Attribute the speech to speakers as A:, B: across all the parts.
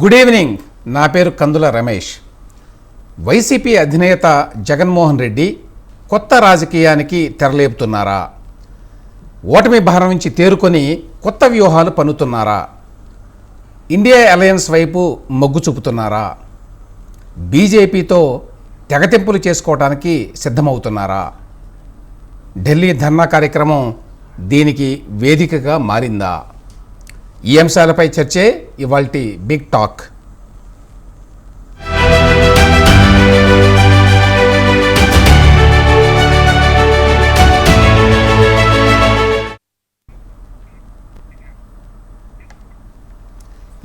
A: Good evening. నా పేరు కందుల Ramesh. YCP అధినేత జగన్మోహన్ రెడ్డి కొత్త రాజకీయానికి తెరలేపుతున్నారా? ఓటమి భారం నుంచి తేరుకొని కొత్త వ్యూహాలు పన్నుతున్నారా? ఇండియా అలయన్స్ వైపు మొగ్గు చూపుతున్నారా? బీజేపీతో తెగతింపులు చేసుకోవడానికి సిద్ధమవుతున్నారా? ఢిల్లీ ధర్నా కార్యక్రమం దీనికి వేదికగా మారిందా? ఈ అంశాలపై చర్చే ఇవాల్టి బిగ్ టాక్.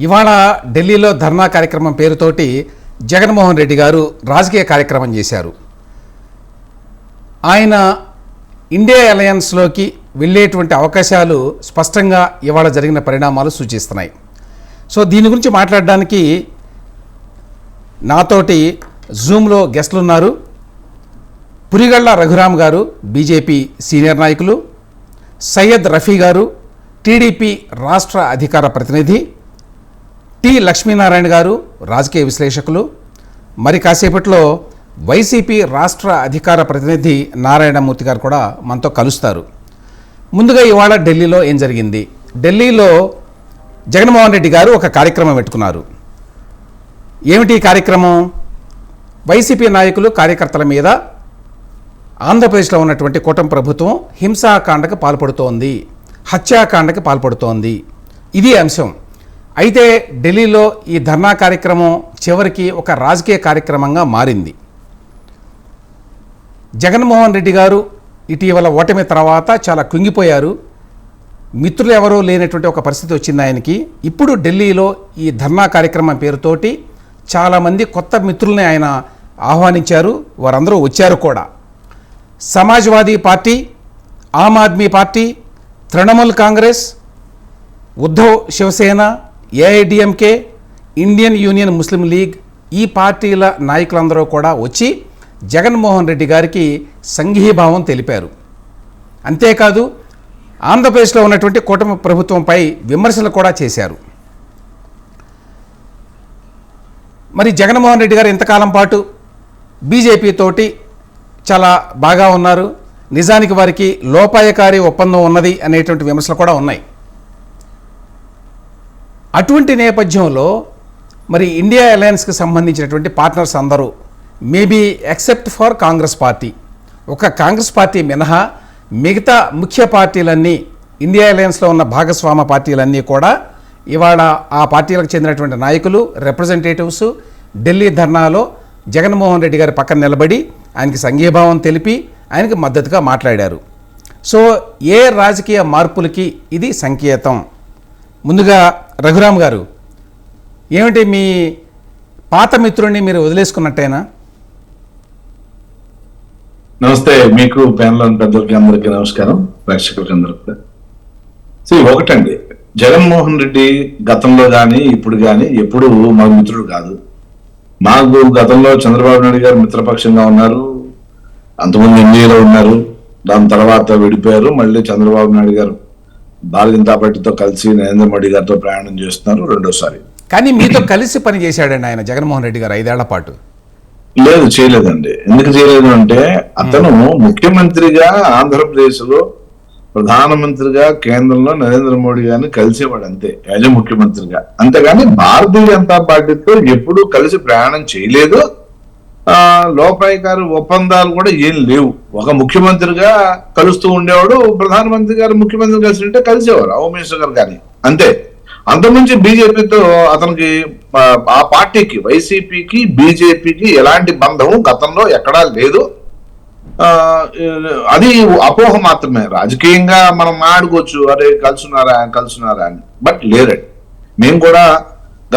A: ఇవాళ ఢిల్లీలో ధర్నా కార్యక్రమం పేరుతోటి జగన్మోహన్ రెడ్డి గారు రాజకీయ కార్యక్రమం చేశారు. ఆయన ఇండియా అలయన్స్లోకి వెళ్ళేటువంటి అవకాశాలు స్పష్టంగా ఇవాళ జరిగిన పరిణామాలు సూచిస్తున్నాయి. సో దీని గురించి మాట్లాడడానికి నాతోటి జూమ్లో గెస్టులు ఉన్నారు. పురిగళ్ళ రఘురామ్ గారు, బీజేపీ సీనియర్ నాయకులు, సయ్యద్ రఫీ గారు, టీడీపీ రాష్ట్ర అధికార ప్రతినిధి, టి లక్ష్మీనారాయణ గారు, రాజకీయ విశ్లేషకులు, మరి కాసేపట్లో వైసీపీ రాష్ట్ర అధికార ప్రతినిధి నారాయణమూర్తి గారు కూడా మనతో కలుస్తారు. ముందుగా ఇవాళ ఢిల్లీలో ఏం జరిగింది? ఢిల్లీలో జగన్మోహన్ రెడ్డి గారు ఒక కార్యక్రమం పెట్టుకున్నారు. ఏమిటి ఈ కార్యక్రమం? వైసీపీ నాయకులు, కార్యకర్తల మీద ఆంధ్రప్రదేశ్లో ఉన్నటువంటి కూటమి ప్రభుత్వం హింసాకాండకు పాల్పడుతోంది, హత్యాకాండకు పాల్పడుతోంది. ఇది అంశం. అయితే ఢిల్లీలో ఈ ధర్నా కార్యక్రమం చివరికి ఒక రాజకీయ కార్యక్రమంగా మారింది. జగన్మోహన్ రెడ్డి గారు ఇటీవల ఓటమి తర్వాత చాలా కుంగిపోయారు. మిత్రులు ఎవరూ లేనటువంటి ఒక పరిస్థితి వచ్చింది ఆయనకి. ఇప్పుడు ఢిల్లీలో ఈ ధర్నా కార్యక్రమం పేరుతోటి చాలామంది కొత్త మిత్రుల్ని ఆయన ఆహ్వానించారు. వారందరూ వచ్చారు కూడా. సమాజ్వాదీ పార్టీ, ఆమ్ ఆద్మీ పార్టీ, తృణమూల్ కాంగ్రెస్, ఉద్ధవ్ శివసేన, ఏఐడిఎంకే, ఇండియన్ యూనియన్ ముస్లిం లీగ్, ఈ పార్టీల నాయకులందరూ కూడా వచ్చి జగన్మోహన్ రెడ్డి గారికి సంఘీభావం తెలిపారు. అంతేకాదు ఆంధ్రప్రదేశ్లో ఉన్నటువంటి కూటమి ప్రభుత్వంపై విమర్శలు కూడా చేశారు. మరి జగన్మోహన్ రెడ్డి గారు ఇంతకాలం పాటు బీజేపీ తోటి చాలా బాగా ఉన్నారు, నిజానికి వారికి లోపాయకారి ఒప్పందం ఉన్నది అనేటువంటి విమర్శలు కూడా ఉన్నాయి. అటువంటి నేపథ్యంలో మరి ఇండియా అలయన్స్కి సంబంధించినటువంటి పార్ట్నర్స్ అందరూ maybe except for Congress party, ఒక కాంగ్రెస్ పార్టీ మినహా మిగతా ముఖ్య పార్టీలన్నీ, ఇండియా అలయన్స్లో ఉన్న భాగస్వామ పార్టీలన్నీ కూడా ఇవాళ ఆ పార్టీలకు చెందినటువంటి నాయకులు, రిప్రజెంటేటివ్స్ ఢిల్లీ ధర్నాలో జగన్మోహన్ రెడ్డి గారి పక్కన నిలబడి ఆయనకి సంఘీభావం తెలిపి ఆయనకి మద్దతుగా మాట్లాడారు. సో ఏ రాజకీయ మార్పులకి ఇది సంకేతం? ముందుగా రఘురామ్ గారు, ఏమిటి మీ పాత మిత్రుడిని మీరు వదిలేసుకున్నట్టేనా?
B: నమస్తే, మీకు ప్యానల్ పెద్దలకి అందరికీ నమస్కారం, ప్రేక్షకులకి అందరికీ. ఒకటండి, జగన్మోహన్ రెడ్డి గతంలో కానీ ఇప్పుడు కానీ ఎప్పుడు మా మిత్రుడు కాదు. మాకు గతంలో చంద్రబాబు నాయుడు గారు మిత్రపక్షంగా ఉన్నారు, అంతకుముందు ఎన్డీఏలో ఉన్నారు, దాని తర్వాత విడిపోయారు. మళ్ళీ చంద్రబాబు నాయుడు గారు భారతీయ జనతా పార్టీతో కలిసి నరేంద్ర మోడీ గారితో ప్రయాణం చేస్తున్నారు రెండోసారి.
A: కానీ మీతో కలిసి పని చేశాడండి ఆయన, జగన్మోహన్ రెడ్డి గారు 5 ఏళ్ల పాటు.
B: లేదు, చేయలేదండి. ఎందుకు చేయలేదు అంటే అతను ముఖ్యమంత్రిగా ఆంధ్రప్రదేశ్ లో, ప్రధానమంత్రిగా కేంద్రంలో నరేంద్ర మోడీ గారిని కలిసేవాడు అంతే, యాజ్ ఎ ముఖ్యమంత్రిగా. అంతేగాని భారతీయ జనతా పార్టీతో ఎప్పుడూ కలిసి ప్రయాణం చేయలేదు. లోపాయకారి ఒప్పందాలు కూడా ఏం లేవు. ఒక ముఖ్యమంత్రిగా కలుస్తూ ఉండేవాడు, ప్రధానమంత్రి గారు ముఖ్యమంత్రి కలిసి ఉంటే కలిసేవారు, హోమ్ మినిస్టర్ గారు కానీ, అంతే. అంతకుమించి బీజేపీతో అతనికి, ఆ పార్టీకి, వైసీపీకి బీజేపీకి ఎలాంటి బంధం గతంలో ఎక్కడా లేదు. అది అపోహ మాత్రమే. రాజకీయంగా మనం ఆడుకోవచ్చు, అరే కలుసున్నారా అని, బట్ లేరండి. మేము కూడా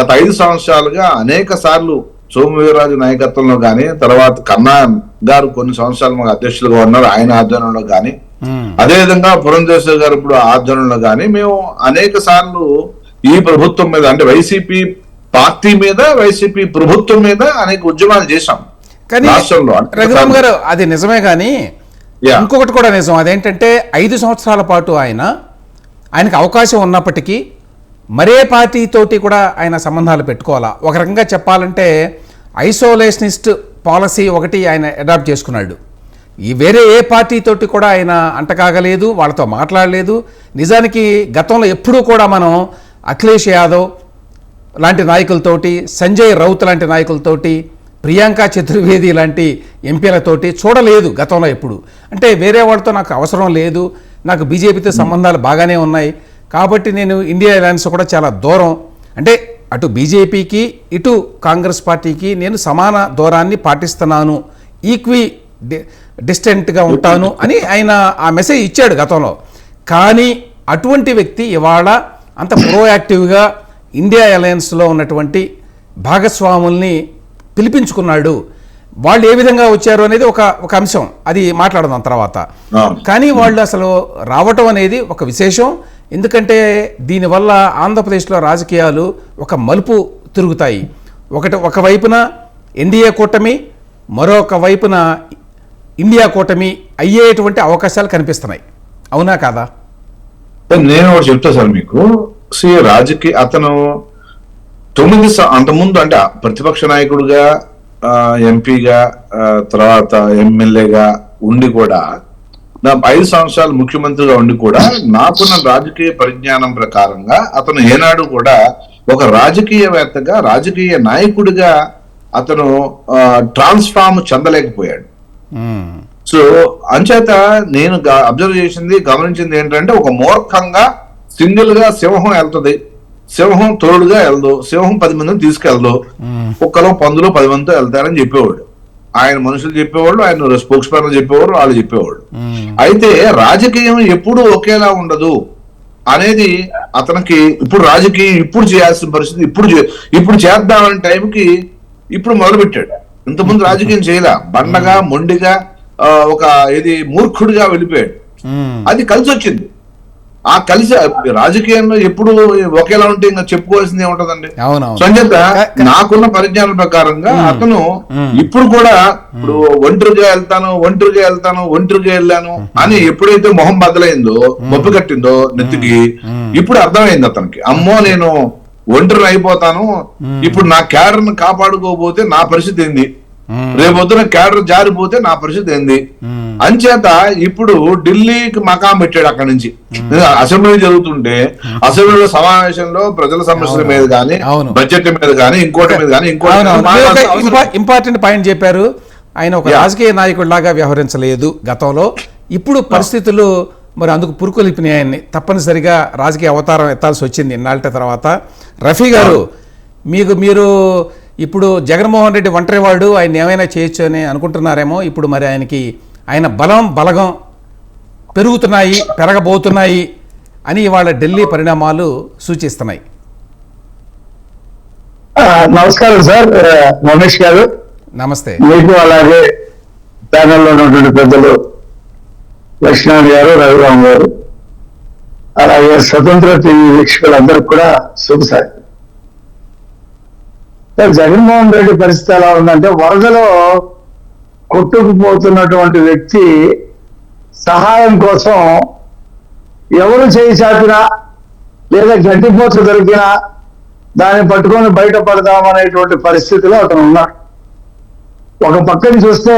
B: గత 5 సంవత్సరాలుగా అనేక సార్లు సోమవీర్రాజు నాయకత్వంలో కానీ, తర్వాత కన్నా గారు కొన్ని సంవత్సరాలు మాకు అధ్యక్షులుగా ఉన్నారు, ఆయన ఆధ్వర్యంలో కానీ, అదేవిధంగా పురంధేశ్వర్ గారు ఇప్పుడు ఆధ్వర్యంలో కానీ మేము అనేక సార్లు ఈ ప్రభుత్వం మీద, అంటే వైసీపీ పార్టీ మీద, వైసీపీ ప్రభుత్వం మీద అనేక ఉద్యమాలు చేశాం రాష్ట్రంలో.
A: రఘురామ్ గారు, అది నిజమే. కానీ ఇంకొకటి కూడా నిజం. అదేంటంటే 5 సంవత్సరాల పాటు ఆయనకు అవకాశం ఉన్నప్పటికీ మరే పార్టీతోటి కూడా ఆయన సంబంధాలు పెట్టుకోవాలా. ఒక రకంగా చెప్పాలంటే ఐసోలేషనిస్ట్ పాలసీ ఒకటి ఆయన అడాప్ట్ చేసుకున్నాడు. ఈ వేరే ఏ పార్టీతోటి కూడా ఆయన అంటకాగలేదు, వాళ్ళతో మాట్లాడలేదు. నిజానికి గతంలో ఎప్పుడూ కూడా మనం అఖిలేష్ యాదవ్ లాంటి నాయకులతోటి, సంజయ్ రౌత్ లాంటి నాయకులతోటి, ప్రియాంక చతుర్వేది లాంటి ఎంపీలతోటి చూడలేదు గతంలో ఎప్పుడు. అంటే వేరే వాళ్ళతో నాకు అవసరం లేదు, నాకు బీజేపీతో సంబంధాలు బాగానే ఉన్నాయి, కాబట్టి నేను ఇండియా అలయన్స్ కూడా చాలా దూరం, అంటే అటు బీజేపీకి ఇటు కాంగ్రెస్ పార్టీకి నేను సమాన దూరాన్ని పాటిస్తున్నాను, ఈక్వి డిస్టెంట్గా ఉంటాను అని ఆయన ఆ మెసేజ్ ఇచ్చాడు గతంలో. కానీ అటువంటి వ్యక్తి ఇవాళ అంత ప్రోయాక్టివ్గా ఇండియా అలయన్స్లో ఉన్నటువంటి భాగస్వాముల్ని పిలిపించుకున్నాడు. వాళ్ళు ఏ విధంగా వచ్చారు అనేది ఒక అంశం, అది మాట్లాడదాం తర్వాత. కానీ వాళ్ళు అసలు రావటం అనేది ఒక విశేషం. ఎందుకంటే దీనివల్ల ఆంధ్రప్రదేశ్లో రాజకీయాలు ఒక మలుపు తిరుగుతాయి. ఒకవైపున ఎన్డీఏ కూటమి, మరొక వైపున ఇండియా కూటమి అయ్యేటువంటి అవకాశాలు కనిపిస్తున్నాయి. అవునా కాదా?
B: నేను ఒకటి చెప్తా సార్ మీకు. రాజకీయ అతను 9 అంతకుముందు అంటే ప్రతిపక్ష నాయకుడిగా, ఎంపీగా, తర్వాత ఎమ్మెల్యేగా ఉండి కూడా, 5 సంవత్సరాలు ముఖ్యమంత్రిగా ఉండి కూడా నాకున్న రాజకీయ పరిజ్ఞానం ప్రకారంగా అతను ఏనాడు కూడా ఒక రాజకీయవేత్తగా, రాజకీయ నాయకుడిగా అతను ట్రాన్స్ఫార్మ్ చెందలేకపోయాడు. సో అంచేత నేను అబ్జర్వ్ చేసింది, గమనించింది ఏంటంటే, ఒక మూర్ఖంగా సింగిల్ గా సింహం వెళ్తుంది, సింహం తోడుగా వెళ్దు, సింహం 10 మందిని తీసుకెళ్దు, కుక్కలో పందులు 10 మందితో వెళ్తారని చెప్పేవాడు. ఆయన మనుషులు చెప్పేవాళ్ళు, ఆయన స్పోక్స్ పర్సన్ చెప్పేవారు, వాళ్ళు చెప్పేవాళ్ళు. అయితే రాజకీయం ఎప్పుడు ఒకేలా ఉండదు అనేది అతనికి ఇప్పుడు రాజకీయం ఇప్పుడు చేయాల్సిన పరిస్థితి, ఇప్పుడు చేద్దామనే టైంకి ఇప్పుడు మొదలుపెట్టాడు. ఇంతకుముందు రాజకీయం చేయలే, బండగా మొండిగా ఒక మూర్ఖుడిగా వెళ్ళిపోయాడు. అది కలిసి వచ్చింది. ఆ కలిసి రాజకీయంలో ఎప్పుడు ఒకేలా ఉంటే ఇంకా చెప్పుకోవాల్సింది ఏముంటదండి. సంజత నాకున్న పరిజ్ఞానం ప్రకారంగా అతను ఇప్పుడు కూడా ఇప్పుడు ఒంటరిగా వెళ్ళాను అని ఎప్పుడైతే మొహం బద్దలైందో, మొప్పు కట్టిందో నెత్తికి, ఇప్పుడు అర్థమైంది అతనికి, అమ్మో నేను ఒంటరి అయిపోతాను, ఇప్పుడు నా క్యాడర్ ను కాపాడుకోకపోతే నా పరిస్థితి ఏంది, రేపొద్దున క్యాడర్ జారిపోతే నా పరిస్థితి ఏంది. అంచేత ఇప్పుడు ఢిల్లీకి మకాం పెట్టాడు. అక్కడి నుంచి అసెంబ్లీ జరుగుతుంటే అసెంబ్లీలో సమావేశంలో ప్రజల సమస్యల మీద కానీ, బడ్జెట్ మీద కానీ, ఇంకోటి మీద కానీ,
A: ఇంపార్టెంట్ పాయింట్ చెప్పారు. ఆయన ఒక రాజకీయ నాయకుడిలాగా వ్యవహరించలేదు గతంలో. ఇప్పుడు పరిస్థితులు మరి అందుకు పురుకొలిపినాయి. ఆయన్ని తప్పనిసరిగా రాజకీయ అవతారం ఎత్తాల్సి వచ్చింది ఇన్నాళ్ళ తర్వాత. రఫీ గారు, మీరు ఇప్పుడు జగన్మోహన్ రెడ్డి ఒంటరివాడు, ఆయన ఏమైనా చేయొచ్చు అని అనుకుంటున్నారేమో. ఇప్పుడు మరి ఆయన బలగం పెరగబోతున్నాయి అని ఇవాళ ఢిల్లీ పరిణామాలు సూచిస్తున్నాయి.
C: నమస్కారం సార్, రమేష్ గారు.
A: నమస్తే.
C: మీకు అలాగే ప్యానెల్లో ఉన్నటువంటి పెద్దలు లక్ష్మణ్ గారు, రఘురామ్ గారు, అలాగే స్వతంత్ర టీవీ వీక్షకులందరికీ కూడా శుభసారి. జగన్మోహన్ రెడ్డి పరిస్థితి ఎలా ఉందంటే, వరదలో కొట్టుకుపోతున్నటువంటి వ్యక్తి సహాయం కోసం ఎవరు చేయి చాపినా లేదా గడ్డిపోత దొరికినా దాన్ని పట్టుకొని బయటపడదామనేటువంటి పరిస్థితిలో అతను ఉన్నాడు. ఒక పక్కన చూస్తే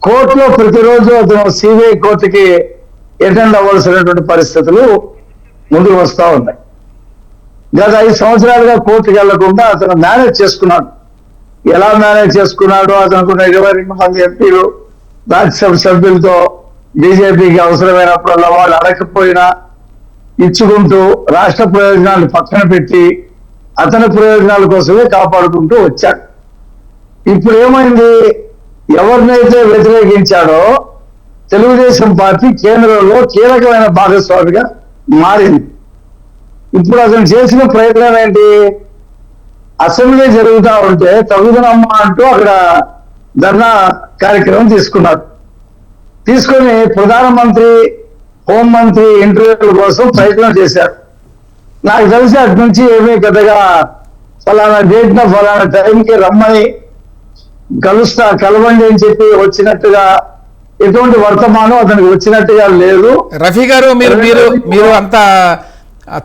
C: కోర్టులో ప్రతిరోజు అతను సిబిఐ కోర్టుకి అటెండ్ అవ్వాల్సినటువంటి పరిస్థితులు ముందుకు వస్తూ ఉన్నాయి. గత 5 సంవత్సరాలుగా కోర్టుకు వెళ్లకుండా అతను మేనేజ్ చేసుకున్నాడు. ఎలా మేనేజ్ చేసుకున్నాడో, అతనుకున్న 22 మంది ఎంపీలు, రాజ్యసభ సభ్యులతో బీజేపీకి అవసరమైనప్పుడల్లా వాళ్ళు అడగకపోయినా ఇచ్చుకుంటూ రాష్ట్ర ప్రయోజనాలు పక్కన పెట్టి అతని ప్రయోజనాల కోసమే కాపాడుకుంటూ వచ్చాడు. ఇప్పుడు ఏమైంది, ఎవరినైతే వ్యతిరేకించాడో తెలుగుదేశం పార్టీ కేంద్రంలో కీలకమైన భాగస్వామిగా మారింది. ఇప్పుడు అతను చేసిన ప్రయత్నం ఏంటి, అసెంబ్లీ జరుగుతూ ఉంటే తగుదనమ్మ అంటూ అక్కడ ధర్నా కార్యక్రమం తీసుకొని ప్రధానమంత్రి, హోంమంత్రి ఇంటర్వ్యూల కోసం ప్రయత్నం చేశారు. నాకు తెలిసి అటు నుంచి ఏమీ పెద్దగా ఫలానా డేట్న ఫలానా టైంకి రమ్మని కలవండి అని చెప్పి వచ్చినట్టుగా ఎటువంటి వర్తమానం అతనికి వచ్చినట్టుగా లేదు.
A: రఫీ గారు, మీరు అంత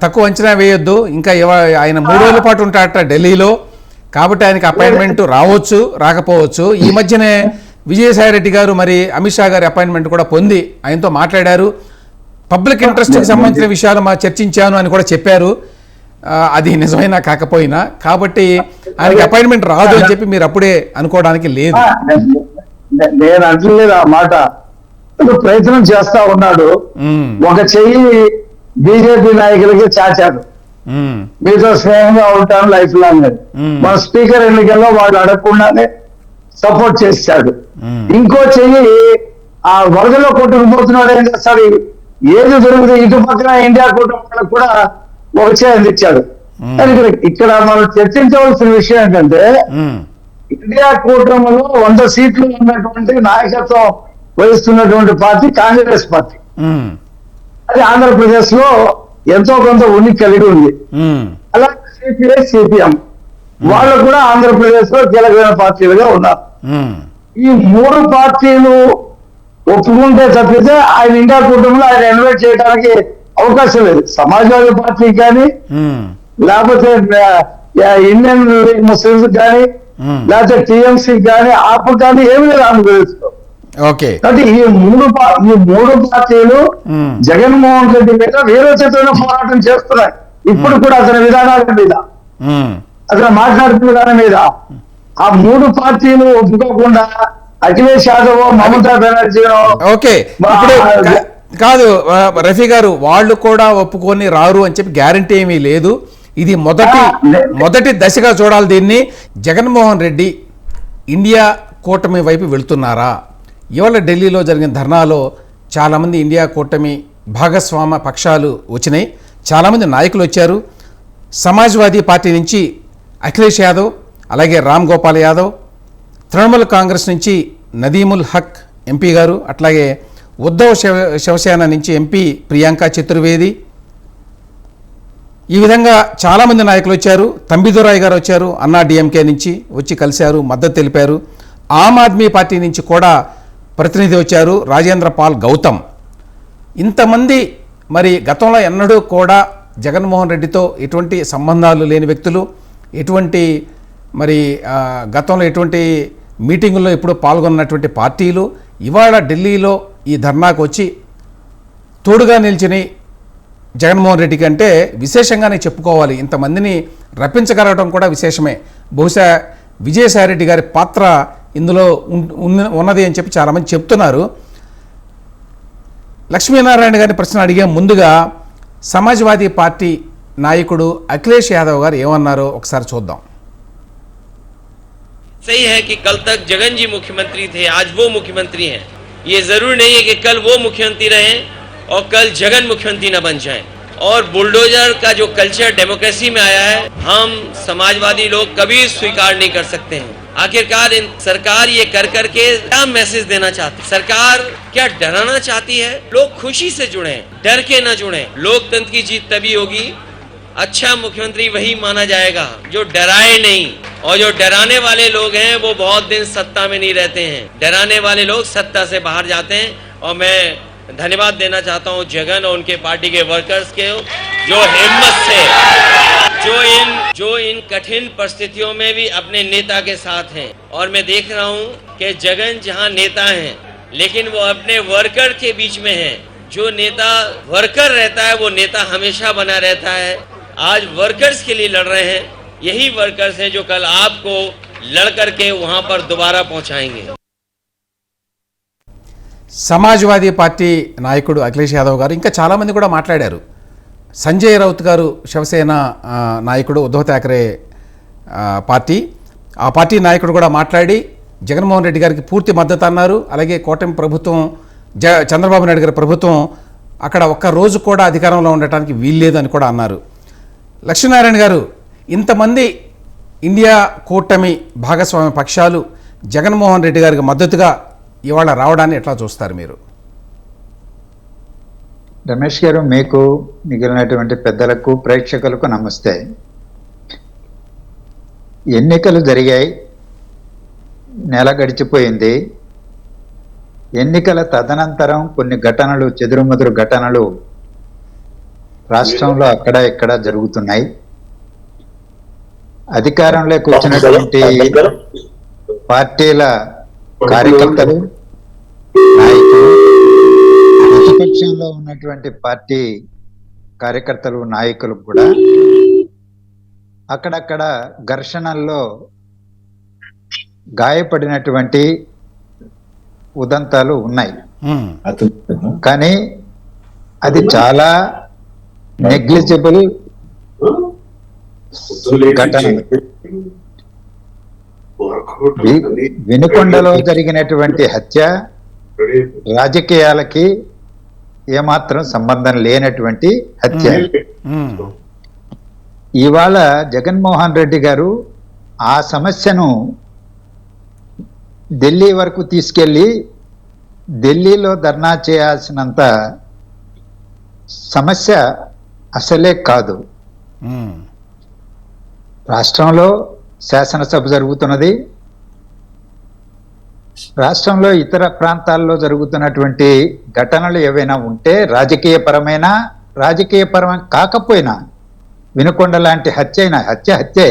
A: తక్కువ అంచనా వేయొద్దు. ఇంకా ఆయన 3 రోజుల పాటు ఉంటాడట ఢిల్లీలో, కాబట్టి ఆయనకి అపాయింట్మెంట్ రావచ్చు రాకపోవచ్చు. ఈ మధ్యనే విజయసాయి రెడ్డి గారు మరి అమిత్ షా గారి అపాయింట్మెంట్ కూడా పొంది ఆయనతో మాట్లాడారు. పబ్లిక్ ఇంట్రెస్ట్కి సంబంధించిన విషయాలు చర్చించాను అని కూడా చెప్పారు. అది నిజమైనా కాకపోయినా, కాబట్టి ఆయనకి అపాయింట్మెంట్ రాదు అని చెప్పి మీరు అప్పుడే అనుకోవడానికి లేదు.
C: నేను అంటలేదు ఆ మాట. ప్రయత్నం చేస్తా ఉన్నాడు. ఒక చెయ్యి బీజేపీ నాయకులకి చాచాడు, మీతో స్నేహంగా ఉంటాను లైఫ్ లాంగ్ అని. మన స్పీకర్ ఎన్నికల్లో వాళ్ళు అడగకుండానే సపోర్ట్ చేశాడు. ఇంకో చెయ్యి ఆ వరదలో కొట్టుకుపోతున్నాడు. ఏం చేస్తాడు? ఏది జరుగుతుంది ఇటు పక్కన ఇండియా కూటమి కూడా ఒక చేయి అందించాడు. కానీ ఇక్కడ మనం చర్చించవలసిన విషయం ఏంటంటే, ఇండియా కూటమిలో 100 సీట్లు ఉన్నటువంటి నాయకత్వం వహిస్తున్నటువంటి పార్టీ కాంగ్రెస్ పార్టీ. అది ఆంధ్రప్రదేశ్ లో ఎంతో కొంత ఉనికి కలిగి ఉంది. అలాగే సిపిఐ, సిపిఎం వాళ్ళు కూడా ఆంధ్రప్రదేశ్ లో కీలకమైన పార్టీలుగా ఉన్నారు. ఈ 3 పార్టీలు ఒప్పుకుంటే తప్పితే ఆయన ఇండియా కూటమిలో ఆయన ఇన్వైట్ చేయడానికి అవకాశం లేదు. సమాజ్వాదీ పార్టీ కానీ, లేకపోతే ఇండియన్ ముస్లింస్ కానీ, లేకపోతే టిఎంసీ కానీ, ఆప్ కానీ ఏమి లేదు ఆంధ్రప్రదేశ్ లో. కాబట్టి ఈ మూడు పార్టీలు జగన్మోహన్ రెడ్డి మీద వీరోచితమైన పోరాటం చేస్తున్నాయి. ఇప్పుడు కూడా అతని విధానాల మీద, అతను మాట్లాడుతున్న విధానం మీద ఆ 3 పార్టీలు ఒప్పుకోకుండా అఖిలేష్ యాదవ్, మమతా బెనర్జీ
A: కాదు రఫీ గారు, వాళ్ళు కూడా ఒప్పుకొని రారు అని చెప్పి గ్యారంటీ ఏమీ లేదు. ఇది మొదటి దశగా చూడాలి దీన్ని. జగన్మోహన్ రెడ్డి ఇండియా కూటమి వైపు వెళుతున్నారా? ఇవాళ ఢిల్లీలో జరిగిన ధర్నాలో చాలామంది ఇండియా కూటమి భాగస్వామ్య పక్షాలు వచ్చినాయి, చాలామంది నాయకులు వచ్చారు. సమాజ్వాదీ పార్టీ నుంచి అఖిలేష్ యాదవ్, అలాగే రామ్ గోపాల్ యాదవ్, తృణమూల్ కాంగ్రెస్ నుంచి నదీముల్ హక్ ఎంపీ గారు, అట్లాగే ఉద్ధవ్ శివసేన నుంచి ఎంపీ ప్రియాంక చతుర్వేది, ఈ విధంగా చాలామంది నాయకులు వచ్చారు. తంబిదురాయ్ గారు వచ్చారు, అన్నా డిఎంకే నుంచి వచ్చి కలిశారు, మద్దతు తెలిపారు. ఆమ్ ఆద్మీ పార్టీ నుంచి కూడా ప్రతినిధి వచ్చారు, రాజేంద్ర పాల్ గౌతమ్. ఇంతమంది మరి గతంలో ఎన్నడూ కూడా జగన్మోహన్ రెడ్డితో ఎటువంటి సంబంధాలు లేని వ్యక్తులు, ఎటువంటి మరి గతంలో ఎటువంటి మీటింగుల్లో ఎప్పుడు పాల్గొన్నటువంటి పార్టీలు ఇవాళ ఢిల్లీలో ఈ ధర్నాకు వచ్చి తోడుగా నిలిచినాయి. జగన్మోహన్ రెడ్డి కంటే విశేషంగానే చెప్పుకోవాలి. ఇంతమందిని రప్పించగలగడం కూడా విశేషమే. బహుశా విజయసాయి రెడ్డి గారి పాత్ర ఇందులో ఉన్నది అని చెప్పి చాలామంది చెప్తున్నారు. లక్ష్మీనారాయణ గారిని ప్రశ్న అడిగే ముందుగా సమాజ్వాదీ పార్టీ నాయకుడు అఖిలేష్ యాదవ్ గారు ఏమన్నారో ఒకసారి చూద్దాం.
D: सही है कि कल तक जगन जी मुख्यमंत्री थे, आज वो मुख्यमंत्री हैं. ये जरूर नहीं है कि कल वो मुख्यमंत्री रहें और कल जगन मुख्यमंत्री न बन जाएं. और बुलडोजर का जो कल्चर डेमोक्रेसी में आया है, हम समाजवादी लोग कभी स्वीकार नहीं कर सकते हैं. आखिरकार सरकार ये कर करके क्या मैसेज देना चाहती है? सरकार क्या डराना चाहती है? लोग खुशी से जुड़े, डर के न जुड़े. लोकतंत्र की जीत तभी होगी, अच्छा मुख्यमंत्री वही माना जाएगा जो डराए नहीं. और जो डराने वाले लोग हैं वो बहुत दिन सत्ता में नहीं रहते हैं. डराने वाले लोग सत्ता से बाहर जाते हैं. और मैं धन्यवाद देना चाहता हूं जगन और उनके पार्टी के वर्कर्स के, जो हिम्मत से जो इन कठिन परिस्थितियों में भी अपने नेता के साथ हैं. और मैं देख रहा हूं कि जगन जहां नेता हैं लेकिन वो अपने वर्कर के बीच में हैं. जो नेता वर्कर रहता है वो नेता हमेशा बना रहता है. आज वर्कर्स के लिए लड़ रहे हैं. यही वर्कर्स हैं जो कल आपको लड़ करके वहां पर दोबारा पहुंचाएंगे.
A: సమాజ్వాదీ పార్టీ నాయకుడు అఖిలేష్ యాదవ్ గారు ఇంకా చాలామంది కూడా మాట్లాడారు. సంజయ్ రౌత్ గారు శివసేన నాయకుడు, ఉద్ధవ్ ఠాక్రే పార్టీ, ఆ పార్టీ నాయకుడు కూడా మాట్లాడి జగన్మోహన్ రెడ్డి గారికి పూర్తి మద్దతు అన్నారు. అలాగే కూటమి ప్రభుత్వం, చంద్రబాబు నాయుడు గారి ప్రభుత్వం అక్కడ ఒక్క రోజు కూడా అధికారంలో ఉండటానికి వీల్లేదు అని కూడా అన్నారు. లక్ష్మీనారాయణ గారు, ఇంతమంది ఇండియా కూటమి భాగస్వామ్య పక్షాలు జగన్మోహన్ రెడ్డి గారికి మద్దతుగా ఇవాళ రావడాన్ని ఎట్లా చూస్తారు మీరు?
E: రమేష్ గారు, మీకు మిగిలినటువంటి పెద్దలకు ప్రేక్షకులకు నమస్తే. ఎన్నికలు జరిగాయి, నెల గడిచిపోయింది. ఎన్నికల తదనంతరం కొన్ని ఘటనలు, చెదురుమదురు ఘటనలు రాష్ట్రంలో అక్కడ ఇక్కడ జరుగుతున్నాయి. అధికారంలోకి వచ్చినటువంటి పార్టీల కార్యకర్తలు, నాయకులు, ప్రతిపక్షంలో ఉన్నటువంటి పార్టీ కార్యకర్తలు, నాయకులు కూడా అక్కడక్కడ ఘర్షణల్లో గాయపడినటువంటి ఉదంతాలు ఉన్నాయి. కానీ అది చాలా నెగ్లిజిబుల్ ఘటన. వినుకొండలో జరిగినటువంటి హత్య రాజకీయాలకి ఏమాత్రం సంబంధం లేనటువంటి హత్య. ఇవాళ జగన్మోహన్ రెడ్డి గారు ఆ సమస్యను ఢిల్లీ వరకు తీసుకెళ్లి ఢిల్లీలో ధర్నా చేయాల్సినంత సమస్య అసలే కాదు. రాష్ట్రంలో శాసనసభ జరుగుతున్నది. రాష్ట్రంలో ఇతర ప్రాంతాల్లో జరుగుతున్నటువంటి ఘటనలు ఏవైనా ఉంటే రాజకీయపరమైన, రాజకీయపరమైన కాకపోయినా వినుకొండ లాంటి హత్య అయినా హత్యే.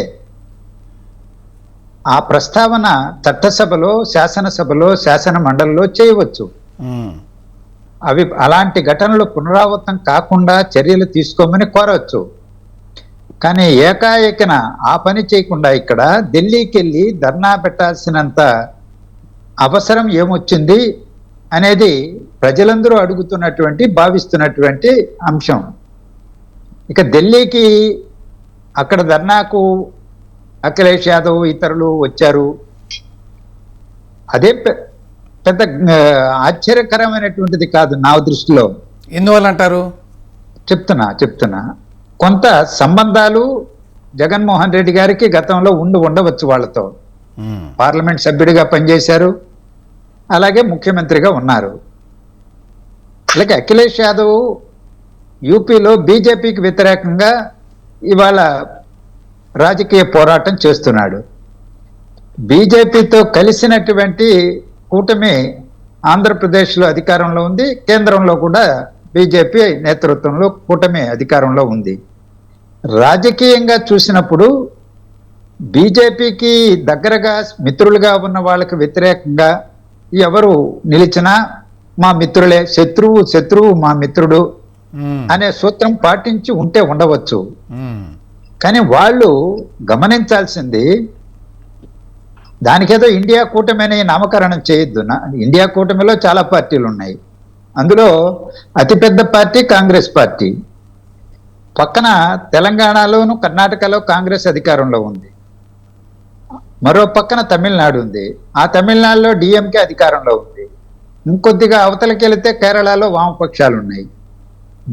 E: ఆ ప్రస్తావన చట్టసభలో, శాసనసభలో, శాసన మండలిలో చేయవచ్చు. అవి అలాంటి ఘటనలు పునరావృతం కాకుండా చర్యలు తీసుకోమని కోరవచ్చు. కానీ ఏకాఏకిన ఆ పని చేయకుండా ఇక్కడ ఢిల్లీకి వెళ్ళి ధర్నా పెట్టాల్సినంత అవసరం ఏమొచ్చింది అనేది ప్రజలందరూ అడుగుతున్నటువంటి, భావిస్తున్నటువంటి అంశం. ఇక ఢిల్లీకి అక్కడ ధర్నాకు అఖిలేష్ యాదవ్ ఇతరులు వచ్చారు. అదే పెద్ద ఆశ్చర్యకరమైనటువంటిది కాదు నా దృష్టిలో.
A: ఎందువల్ల అంటారు?
E: చెప్తున్నా కొంత సంబంధాలు జగన్మోహన్ రెడ్డి గారికి గతంలో ఉండవచ్చు. వాళ్ళతో పార్లమెంట్ సభ్యుడిగా పనిచేశారు, అలాగే ముఖ్యమంత్రిగా ఉన్నారు. అలాగే అఖిలేష్ యాదవ్ యూపీలో బీజేపీకి వ్యతిరేకంగా ఇవాళ రాజకీయ పోరాటం చేస్తున్నాడు. బీజేపీతో కలిసినటువంటి కూటమి ఆంధ్రప్రదేశ్లో అధికారంలో ఉంది, కేంద్రంలో కూడా బీజేపీ నేతృత్వంలో కూటమి అధికారంలో ఉంది. రాజకీయంగా చూసినప్పుడు బీజేపీకి దగ్గరగా మిత్రులుగా ఉన్న వాళ్ళకి వ్యతిరేకంగా ఎవరు నిలిచినా మా మిత్రులే, శత్రువు మా మిత్రుడు అనే సూత్రం పాటించి ఉంటే ఉండవచ్చు. కానీ వాళ్ళు గమనించాల్సింది, దానికేదో ఇండియా కూటమి అని నామకరణం చేయొద్దు. ఇండియా కూటమిలో చాలా పార్టీలు ఉన్నాయి. అందులో అతిపెద్ద పార్టీ కాంగ్రెస్ పార్టీ. పక్కన తెలంగాణలోను కర్ణాటకలో కాంగ్రెస్ అధికారంలో ఉంది. మరో పక్కన తమిళనాడు ఉంది. ఆ తమిళనాడులో డిఎంకే అధికారంలో ఉంది. ఇంకొద్దిగా అవతలకి వెళితే కేరళలో వామపక్షాలు ఉన్నాయి.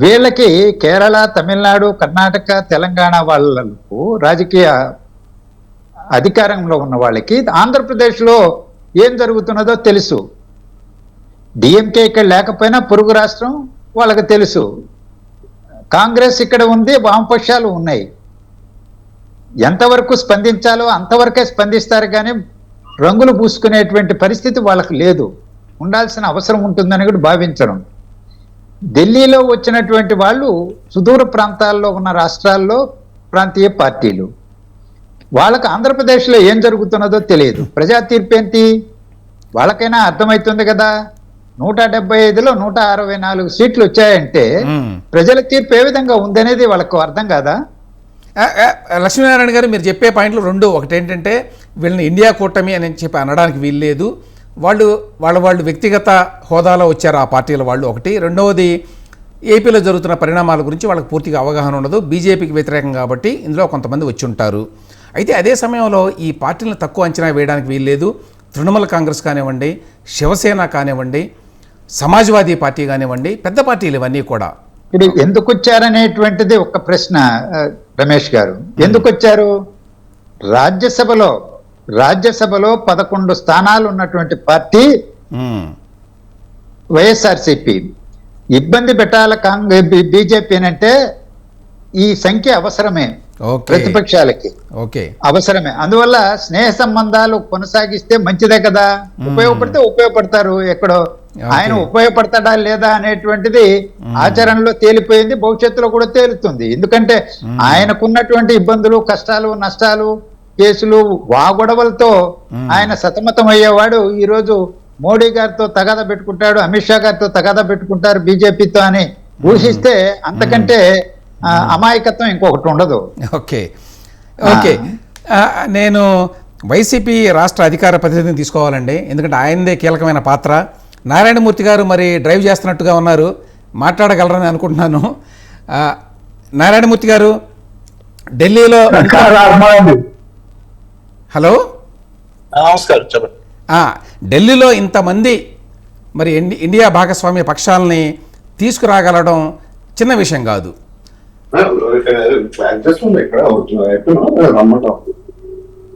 E: వీళ్ళకి కేరళ, తమిళనాడు, కర్ణాటక, తెలంగాణ వాళ్ళకు రాజకీయ అధికారంలో ఉన్న వాళ్ళకి ఆంధ్రప్రదేశ్లో ఏం జరుగుతున్నదో తెలుసు. డిఎంకే ఇక్కడ లేకపోయినా పొరుగు రాష్ట్రం వాళ్ళకి తెలుసు. కాంగ్రెస్ ఇక్కడ ఉంది, వామపక్షాలు ఉన్నాయి. ఎంతవరకు స్పందించాలో అంతవరకే స్పందిస్తారు, కానీ రంగులు పూసుకునేటువంటి పరిస్థితి వాళ్ళకి లేదు. ఉండాల్సిన అవసరం ఉంటుందని కూడా భావించడం. ఢిల్లీలో వచ్చినటువంటి వాళ్ళు సుదూర ప్రాంతాల్లో ఉన్న రాష్ట్రాల్లో ప్రాంతీయ పార్టీలు. వాళ్ళకి ఆంధ్రప్రదేశ్లో ఏం జరుగుతున్నదో తెలియదు. ప్రజా తీర్పు ఏంటి వాళ్ళకైనా అర్థమవుతుంది కదా. 175లో 164 సీట్లు వచ్చాయంటే ప్రజల తీర్పు ఏ విధంగా ఉందనేది వాళ్ళకు అర్థం కాదా?
A: లక్ష్మీనారాయణ గారు, మీరు చెప్పే పాయింట్లు రెండు. ఒకటి ఏంటంటే వీళ్ళని ఇండియా కూటమి అని చెప్పి అనడానికి వీల్లేదు. వాళ్ళు వ్యక్తిగత హోదాలో వచ్చారు ఆ పార్టీల వాళ్ళు, ఒకటి. రెండవది, ఏపీలో జరుగుతున్న పరిణామాల గురించి వాళ్ళకి పూర్తిగా అవగాహన ఉండదు. బీజేపీకి వ్యతిరేకం కాబట్టి ఇందులో కొంతమంది వచ్చి ఉంటారు. అయితే అదే సమయంలో ఈ పార్టీలను తక్కువ అంచనా వేయడానికి వీల్లేదు. తృణమూల కాంగ్రెస్ కానివ్వండి, శివసేన కానివ్వండి, సమాజ్వాదీ పార్టీ కానివ్వండి, పెద్ద పార్టీలు ఇవన్నీ కూడా.
E: ఇప్పుడు ఎందుకు వచ్చారనేటువంటిది ఒక ప్రశ్న రమేష్ గారు. ఎందుకు వచ్చారు? రాజ్యసభలో 11 స్థానాలు ఉన్నటువంటి పార్టీ వైఎస్ఆర్సీపీ. ఇబ్బంది పెట్టాల బీజేపీ అంటే ఈ సంఖ్య అవసరమే, ప్రతిపక్షాలకి అవసరమే. అందువల్ల స్నేహ సంబంధాలు కొనసాగిస్తే మంచిదే కదా. ఉపయోగపడితే ఉపయోగపడతారు, ఎక్కడో ఆయన ఉపయోగపడతాడా లేదా అనేటువంటిది ఆచరణలో తేలిపోయింది, భవిష్యత్తులో కూడా తేలుతుంది. ఎందుకంటే ఆయనకున్నటువంటి ఇబ్బందులు, కష్టాలు, నష్టాలు, కేసులు, వాగొడవలతో ఆయన సతమతం అయ్యేవాడు ఈరోజు మోడీ గారితో తగాదా పెట్టుకుంటాడు, అమిత్ షా గారితో తగాదా పెట్టుకుంటారు బీజేపీతో అని ఊహిస్తే అంతకంటే అమాయకత్వం ఇంకొకటి ఉండదు.
A: ఓకే ఓకే నేను వైసీపీ రాష్ట్ర అధికార ప్రతినిధిని తీసుకోవాలండి, ఎందుకంటే ఆయనదే కీలకమైన పాత్ర. నారాయణమూర్తి గారు మరి డ్రైవ్ చేస్తున్నట్టుగా ఉన్నారు, మాట్లాడగలరని అనుకుంటున్నాను. నారాయణమూర్తి గారు, ఢిల్లీలో హలో
F: నమస్కారం చెప్పండి.
A: ఢిల్లీలో ఇంతమంది మరి ఇండియా భాగస్వామ్య పక్షాలని తీసుకురాగలడం చిన్న విషయం కాదు.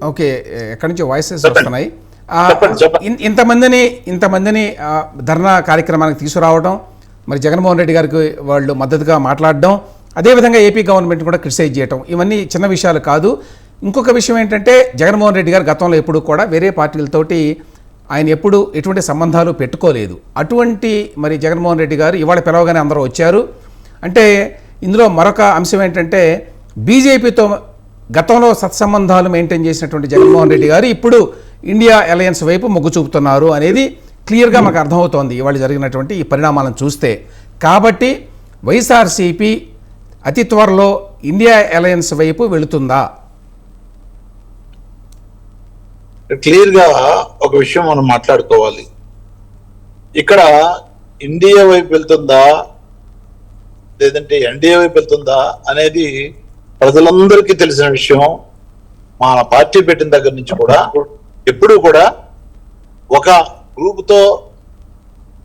A: ఓకే, ఎక్కడి నుంచి వాయిసెస్ వస్తున్నాయి. ఇంతమందిని ధర్నా కార్యక్రమానికి తీసుకురావడం, మరి జగన్మోహన్ రెడ్డి గారికి వాళ్ళు మద్దతుగా మాట్లాడడం, అదేవిధంగా ఏపీ గవర్నమెంట్ కూడా క్రిటిసైజ్ చేయడం, ఇవన్నీ చిన్న విషయాలు కాదు. ఇంకొక విషయం ఏంటంటే జగన్మోహన్ రెడ్డి గారు గతంలో ఎప్పుడు కూడా వేరే పార్టీలతోటి ఆయన ఎప్పుడు ఎటువంటి సంబంధాలు పెట్టుకోలేదు. అటువంటి మరి జగన్మోహన్ రెడ్డి గారు ఇవాళ పిలవగానే అందరూ వచ్చారు. అంటే ఇందులో మరొక అంశం ఏంటంటే బీజేపీతో గతంలో సత్సంబంధాలు మెయింటైన్ చేసినటువంటి జగన్మోహన్ రెడ్డి గారు ఇప్పుడు ఇండియా అలయన్స్ వైపు మొగ్గు చూపుతున్నారు అనేది క్లియర్గా మనకు అర్థమవుతోంది ఇవాళ జరిగినటువంటి ఈ పరిణామాలను చూస్తే. కాబట్టి వైఎస్ఆర్సీపీ అతి త్వరలో ఇండియా అలయన్స్ వైపు వెళుతుందా?
F: క్లియర్ గా ఒక విషయం మనం మాట్లాడుకోవాలి. ఇక్కడ ఇండియా వైపు వెళ్తుందా లేదంటే ఎన్డీఏ వైపు వెళ్తుందా అనేది ప్రజలందరికీ తెలిసిన విషయం. మన పార్టీ పెట్టిన దగ్గర నుంచి కూడా ఎప్పుడు కూడా ఒక గ్రూపుతో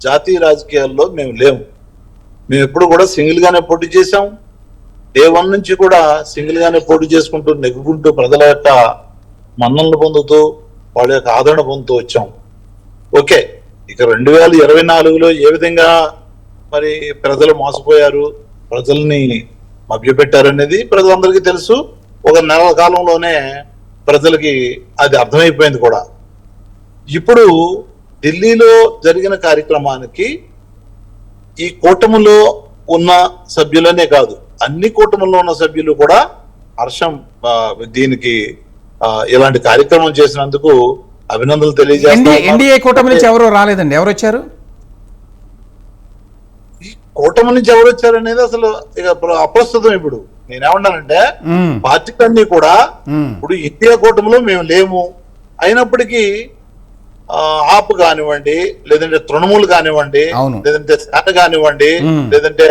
F: జాతీయ రాజకీయాల్లో మేము లేము. మేము ఎప్పుడు కూడా సింగిల్ గానే పోటీ చేసాం. డే 1 నుంచి కూడా సింగిల్ గానే పోటీ చేసుకుంటూ నెగ్గుకుంటూ ప్రజల యొక్క మన్ననలు పొందుతూ వాళ్ళ యొక్క ఆదరణ పొందుతూ వచ్చాం. ఓకే, ఇక 2024లో ఏ విధంగా మరి ప్రజలు మోసపోయారు, ప్రజల్ని మభ్యపెట్టారు అనేది ప్రజలందరికీ తెలుసు. ఒక నెల కాలంలోనే ప్రజలకి అది అర్థమైపోయింది కూడా. ఇప్పుడు ఢిల్లీలో జరిగిన కార్యక్రమానికి ఈ కూటమిలో ఉన్న సభ్యులనే కాదు, అన్ని కూటముల్లో ఉన్న సభ్యులు కూడా హర్షం దీనికి ఇలాంటి కార్యక్రమం చేసినందుకు అభినందనలు తెలియజేస్తున్నారు.
A: ఎన్డీఏ కూటమి నుంచి ఎవరు రాలేదండి, ఎవరు వచ్చారు?
F: ఈ కూటమి నుంచి ఎవరు వచ్చారు అనేది అసలు ఇక అప్రస్తుతం. ఇప్పుడు నేనేమన్నానంటే పార్టీలన్నీ కూడా ఇప్పుడు ఇండియా కూటమిలో మేము లేము అయినప్పటికీ ఆప్ కానివ్వండి, లేదంటే తృణమూల్ కానివ్వండి, లేదంటే శాఖ కానివ్వండి, లేదంటే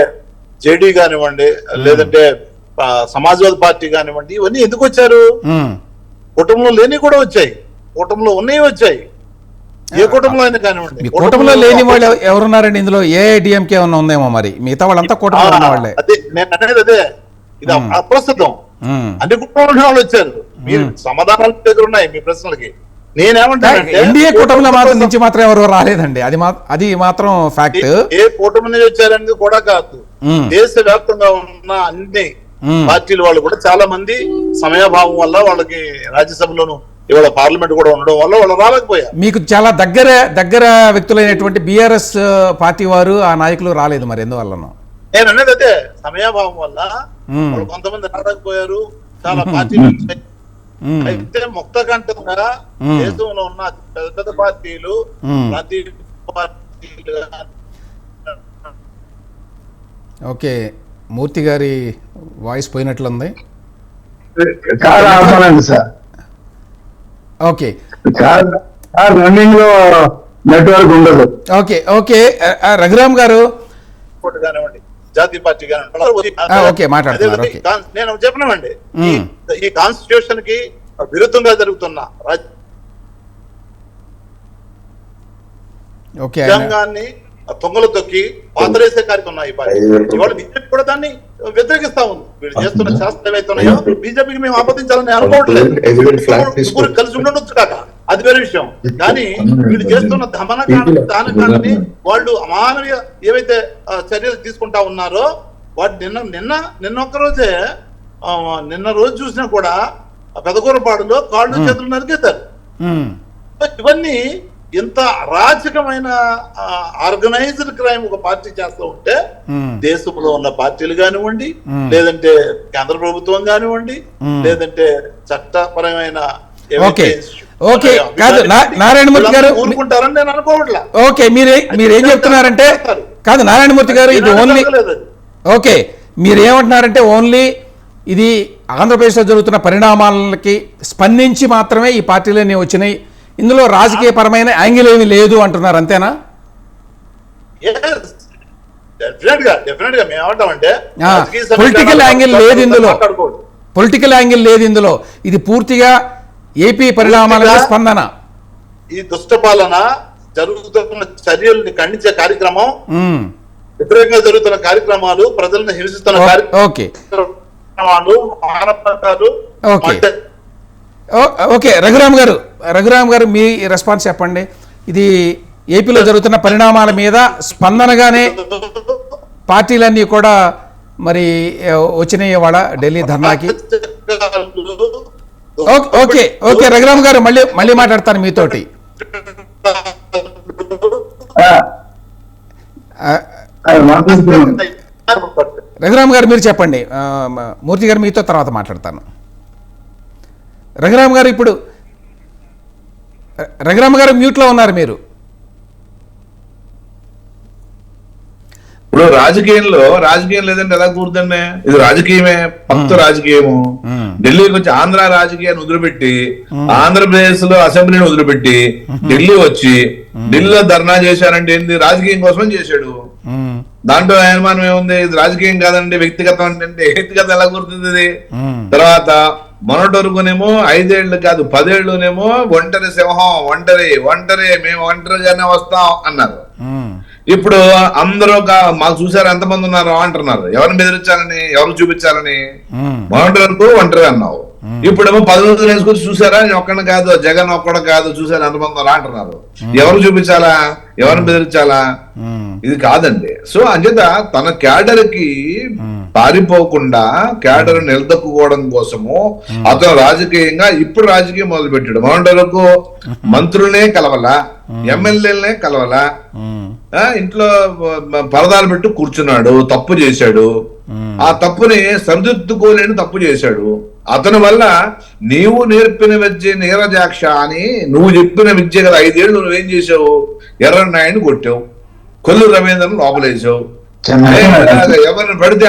F: జేడీ కానివ్వండి, లేదంటే సమాజ్వాదీ పార్టీ కానివ్వండి, ఇవన్నీ ఎందుకు వచ్చారు? కూటమిలో లేని కూడా వచ్చాయి, కూటమిలో ఉన్నాయి వచ్చాయి. ఏ కూటమిలో అయినా కానివ్వండి.
A: కూటమిలో లేని వాళ్ళు ఎవరున్నారండి ఇందులో? ఏఐడిఎంకే ఉందేమో, మరి మిగతా వాళ్ళంతా కూటమిలో ఉన్న వాళ్ళే.
F: అదే నేను అనేది, అదే ఇది అప్రస్తుతం. అన్ని కుటుంబాల వాళ్ళు వచ్చారు. మీరు సమాధానాలు దగ్గర ఉన్నాయి మీ ప్రశ్నలకి. నేనేమంటానంటే
A: ఎన్డీఏ కూటమిలో మాత్రం నుంచి మాత్రం ఎవరు రాలేదండి, అది మాత్రం ఫ్యాక్ట్.
F: ఏ కూటమి నుంచి వచ్చారనేది కూడా కాదు, దేశవ్యాప్తంగా ఉన్న అన్ని పార్టీల వాళ్ళు కూడా చాలా మంది సమయాభావం వల్ల వాళ్ళకి రాజ్యసభలోను ఇవాళ పార్లమెంట్ కూడా ఉండడం వల్ల వాళ్ళు రాలేకపోయారు.
A: మీకు చాలా దగ్గర వ్యక్తులైనటువంటి బీఆర్ఎస్ పార్టీ వారు, ఆ నాయకులు రాలేదు, మరి ఎందువల్లనో
F: నేను అనేది అదే, సమయాభావం వల్ల వాళ్ళు కొంతమంది రాలేకపోయారు. చాలా పార్టీలు అయితే ముక్తకంఠంగా దేశంలో ఉన్న పెద్ద పెద్ద పార్టీలు ప్రతి పార్టీలు.
A: ఓకే, మూర్తి గారి వాయిస్ పోయినట్లుంది. ఓకే,
C: రన్నింగ్ లో నెట్వర్క్ ఉండదు.
A: ఓకే ఓకే రఘురామ్ గారు
F: కానివ్వండి, జాతీయ పార్టీ
A: ఓకే మాట్లాడుతున్నారు.
F: నేను చెప్పినామండి, ఈ కాన్స్టిట్యూషన్ కి విరుద్ధంగా జరుగుతున్న రాజ్యాంగాన్ని తొంగలు తొక్కి పాతరేసే కార్యక్రమం ఈ పార్టీ. ఇవాళ బీజేపీ కూడా దాన్ని వ్యతిరేకిస్తా ఉంది. వీళ్ళు చేస్తున్న శాస్త్రం ఏవైతున్నాయో బీజేపీకి మేము ఆపాదించాలని అనుకోవట్లేదు, కలిసి ఉండొచ్చు కాక అది వేరే విషయం. కానీ వీళ్ళు చేస్తున్న దానకాన్ని వాళ్ళు అమానవీయ ఏవైతే చర్యలు తీసుకుంటా ఉన్నారో వాటి నిన్న ఒక్క రోజే నిన్న రోజు చూసినా కూడా పెదకూరపాడులో కాళ్ళు చేతులు నరికేశారు. ఇవన్నీ ఇంత అరాచకమైన ఆర్గనైజ్డ్ క్రైమ్ ఒక పార్టీ చేస్తూ ఉంటే దేశంలో ఉన్న పార్టీలు కానివ్వండి, లేదంటే కేంద్ర ప్రభుత్వం కానివ్వండి, లేదంటే చట్టపరమైన
A: ఓకే ఓకే కాదు నారాయణమూర్తి గారు
F: ఊరుకుంటారని నేను అనుకోవట్లా.
A: ఓకే మీరేం చెప్తున్నారంటే కాదు నారాయణమూర్తి గారు ఇది ఓన్లీ ఓకే మీరేమంటున్నారంటే ఓన్లీ ఇది ఆంధ్రప్రదేశ్లో జరుగుతున్న పరిణామాలకి స్పందించి మాత్రమే ఈ పార్టీలన్నీ వచ్చినాయి, ఇందులో రాజకీయపరమైన యాంగిల్ ఏమీ లేదు అంటున్నారు, అంతేనా?
F: డెఫినెట్ గా మేము ఏమంటామంటే
A: పొలిటికల్ యాంగిల్ లేదు ఇందులో, పొలిటికల్ యాంగిల్ లేదు ఇందులో, ఇది పూర్తిగా ఏపీ పరిణామాల స్పందన.
F: ఈ దుష్టపాలన జరుగుతున్న చర్యల్ని ఖండించే కార్యక్రమం, వ్యతిరేకంగా జరుగుతున్న కార్యక్రమాలు, ప్రజలను హింసిస్తున్న కార్యక్రమాలు, మానవతాలు.
A: ఓకే రఘురామ్ గారు మీ రెస్పాన్స్ చెప్పండి. ఇది ఏపీలో జరుగుతున్న పరిణామాల మీద స్పందనగానే పార్టీలన్నీ కూడా మరి వచ్చినాయి వాళ్ళ ఢిల్లీ ధర్నాకి. ఓకే ఓకే రఘురామ్ గారు మళ్ళీ మాట్లాడతాను మీతోటి. రఘురామ్ గారు మీరు చెప్పండి, మూర్తి గారు మీతో తర్వాత మాట్లాడతాను. రఘురామ్ గారు ఇప్పుడు రఘురామ్ గారు మ్యూట్లో ఉన్నారు మీరు.
B: ఇప్పుడు రాజకీయం లేదంటే ఎలా కూర్దండి? ఇది రాజకీయమే, పక్త రాజకీయము. ఢిల్లీకి వచ్చి ఆంధ్ర రాజకీయాన్ని వదిలిపెట్టి, ఆంధ్రప్రదేశ్ లో అసెంబ్లీని వదిలిపెట్టి ఢిల్లీ వచ్చి ఢిల్లీలో ధర్నా చేశారంటే ఏంది? రాజకీయం కోసం చేశాడు. దాంట్లో అనుమానం ఏముంది? ఇది రాజకీయం కాదండి, వ్యక్తిగతం అంటే వ్యక్తిగతం ఎలా గుర్తుంది ఇది? తర్వాత మొన్నటి వరకునేమో 5 ఏళ్ళు కాదు 10 ఏళ్ళునేమో ఒంటరి సింహం, ఒంటరి మేము ఒంటరిగానే వస్తాం అన్నారు. ఇప్పుడు అందరూ మాకు చూసారు ఎంతమంది ఉన్నారు అంటున్నారు. ఎవరిని బెదిరించాలని, ఎవరు చూపించాలని? మొన్నటి వరకు ఒంటరి అన్నావు, ఇప్పుడేమో 10 రోజులు వేసుకొచ్చి చూసారా ఒక్కడిని కాదు, జగన్ ఒక్కడ కాదు, చూసారు ఎంతమంది ఉన్నారు అంటున్నారు. ఎవరు చూపించాలా, ఎవరిని బెదిరించాలా? ఇది కాదండి. సో అంచేత తన క్యాడర్ కి పారిపోకుండా క్యాడర్ నిలదొక్కుకోవడం కోసము అతను రాజకీయంగా ఇప్పుడు రాజకీయం మొదలు పెట్టాడు. మొన్నటి వరకు మంత్రులనే కలవలా, ఎమ్మెల్యేలనే కలవలా, ఇంట్లో పరదాలు పెట్టి కూర్చున్నాడు, తప్పు చేశాడు. ఆ తప్పుని సరిదిద్దుకోలేని తప్పు చేశాడు. అతని వల్ల నీవు నేర్పిన విద్య నీరజాక్ష అని నువ్వు చెప్పిన విద్య కదా, 5 ఏళ్ళు నువ్వేం చేసావు? ఎర్రన్నాయుడిని కొట్టావు, కొల్లు రవీంద్రను లోపలేసావు, ఎవరిని పడితే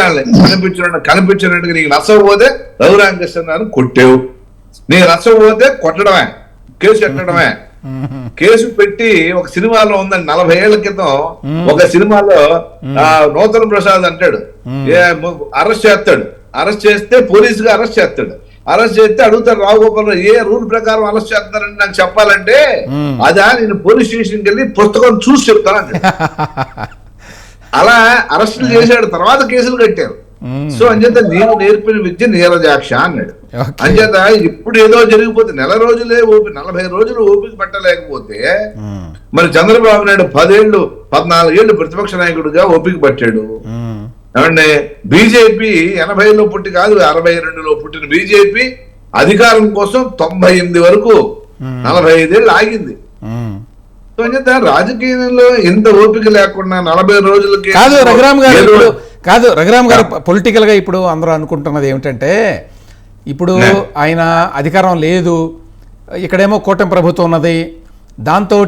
B: కనిపించినట్టుగా నీకు నచ్చకపోతే రఘురామకృష్ణ కొట్టావు. నీకు నచ్చకపోతే కొట్టడమే, కేసు పెట్టడమే. కేసు పెట్టి ఒక సినిమాలో ఉందండి 40 ఏళ్ల క్రితం, ఒక సినిమాలో నూతన ప్రసాద్ అంటాడు, అరెస్ట్ చేస్తే పోలీసుగా అరెస్ట్ చేస్తాడు. అరెస్ట్ చేస్తే అడుగుతారు రావుగోపాల్ ఏ రూల్ ప్రకారం అరెస్ట్ చేస్తారని నాకు చెప్పాలంటే, అదా నేను పోలీస్ స్టేషన్కి వెళ్ళి పుస్తకం చూసి చెప్తాను. అలా అరెస్టులు చేశాడు, తర్వాత కేసులు కట్టారు. సో అంచేత నేను నేర్పిన విద్య నీరజాక్ష అన్నాడు. అంచేత ఇప్పుడు ఏదో జరిగిపోతే 40 రోజులే 40 రోజులు ఓపిక పట్టలేకపోతే మరి చంద్రబాబు నాయుడు 14 ఏళ్ళు ప్రతిపక్ష నాయకుడిగా ఓపిక పట్టాడు. ఏమంటే బీజేపీ 80లో పుట్టి కాదు 62లో పుట్టిన బీజేపీ అధికారం కోసం 98 వరకు 45 ఏళ్ళు ఆగింది. రాజకీయంలో ఎంత ఓపిక లేకుండా 40 రోజులకి
A: కాదు రఘురామ్ గారు పొలిటికల్ గా ఇప్పుడు అందరూ అనుకుంటున్నది ఏమిటంటే, ఇప్పుడు ఆయన అధికారం లేదు, ఇక్కడేమో కూటమి ప్రభుత్వం ఉన్నది, దాంతో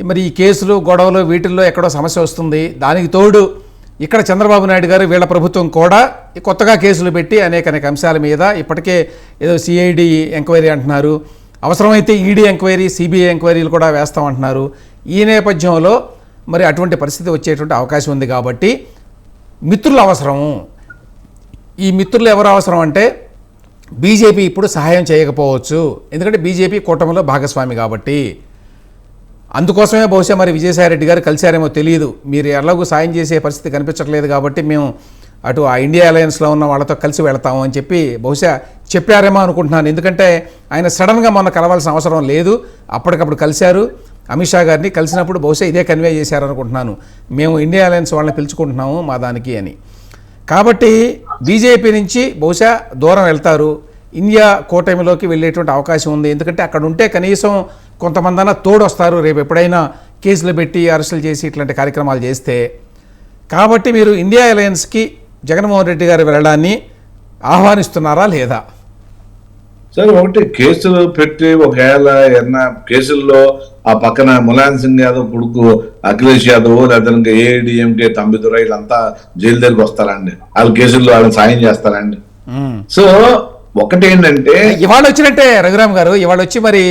A: మరి ఈ కేసులు గొడవలు వీటిల్లో ఎక్కడో సమస్య వస్తుంది. దానికి తోడు ఇక్కడ చంద్రబాబు నాయుడు గారు వీళ్ళ ప్రభుత్వం కూడా కొత్తగా కేసులు పెట్టి అనేక అంశాల మీద ఇప్పటికే ఏదో సిఐడి ఎంక్వైరీ అంటున్నారు, అవసరమైతే ఈడీ ఎంక్వైరీ, సిబిఐ ఎంక్వైరీలు కూడా వేస్తామంటున్నారు. ఈ నేపథ్యంలో మరి అటువంటి పరిస్థితి వచ్చేటువంటి అవకాశం ఉంది. కాబట్టి మిత్రులు అవసరము. ఈ మిత్రులు ఎవరు అవసరం అంటే బీజేపీ ఇప్పుడు సహాయం చేయకపోవచ్చు, ఎందుకంటే బీజేపీ కూటమిలో భాగస్వామి కాబట్టి. అందుకోసమే బహుశా మరి విజయసాయిరెడ్డి గారు కలిశారేమో తెలియదు. మీరు ఎలాగూ సాయం చేసే పరిస్థితి కనిపించట్లేదు కాబట్టి మేము అటు ఆ ఇండియా అలయన్స్లో ఉన్న వాళ్ళతో కలిసి వెళతాము అని చెప్పి బహుశా చెప్పారేమో అనుకుంటున్నాను. ఎందుకంటే ఆయన సడన్గా మొన్న కలవాల్సిన అవసరం లేదు, అప్పటికప్పుడు కలిశారు అమిత్ షా గారిని. కలిసినప్పుడు బహుశా ఇదే కన్వే చేశారనుకుంటున్నాను, మేము ఇండియా అలయన్స్ వాళ్ళని పిలుచుకుంటున్నాము మా దానికి అని. కాబట్టి బీజేపీ నుంచి బహుశా దూరం వెళ్తారు, ఇండియా కూటమిలోకి వెళ్ళేటువంటి అవకాశం ఉంది. ఎందుకంటే అక్కడ ఉంటే కనీసం కొంతమంది అన్న తోడొస్తారు రేపు ఎప్పుడైనా కేసులు పెట్టి అరెస్టులు చేసి ఇట్లాంటి కార్యక్రమాలు చేస్తే. కాబట్టి మీరు ఇండియా అలయన్స్కి జగన్మోహన్ రెడ్డి గారు వెళ్ళడాన్ని ఆహ్వానిస్తున్నారా లేదా?
B: సరే, ఒకటి కేసులు పెట్టి ఒకవేళ ఏమన్నా కేసుల్లో ఆ పక్కన ములాయం సింగ్ యాదవ్ కొడుకు అఖిలేష్ యాదవ్ లేదా ఇంకా ఏఐడిఎంకే తంబిదురై వీళ్ళంతా జైలు దగ్గరికి వస్తారండి, వాళ్ళ కేసుల్లో వాళ్ళని సాయం చేస్తారండి. సో ఒకటి ఏంటంటే
A: ఇవాళ వచ్చినట్టే రఘురామ్ గారు, ఇవాళ వచ్చి మరి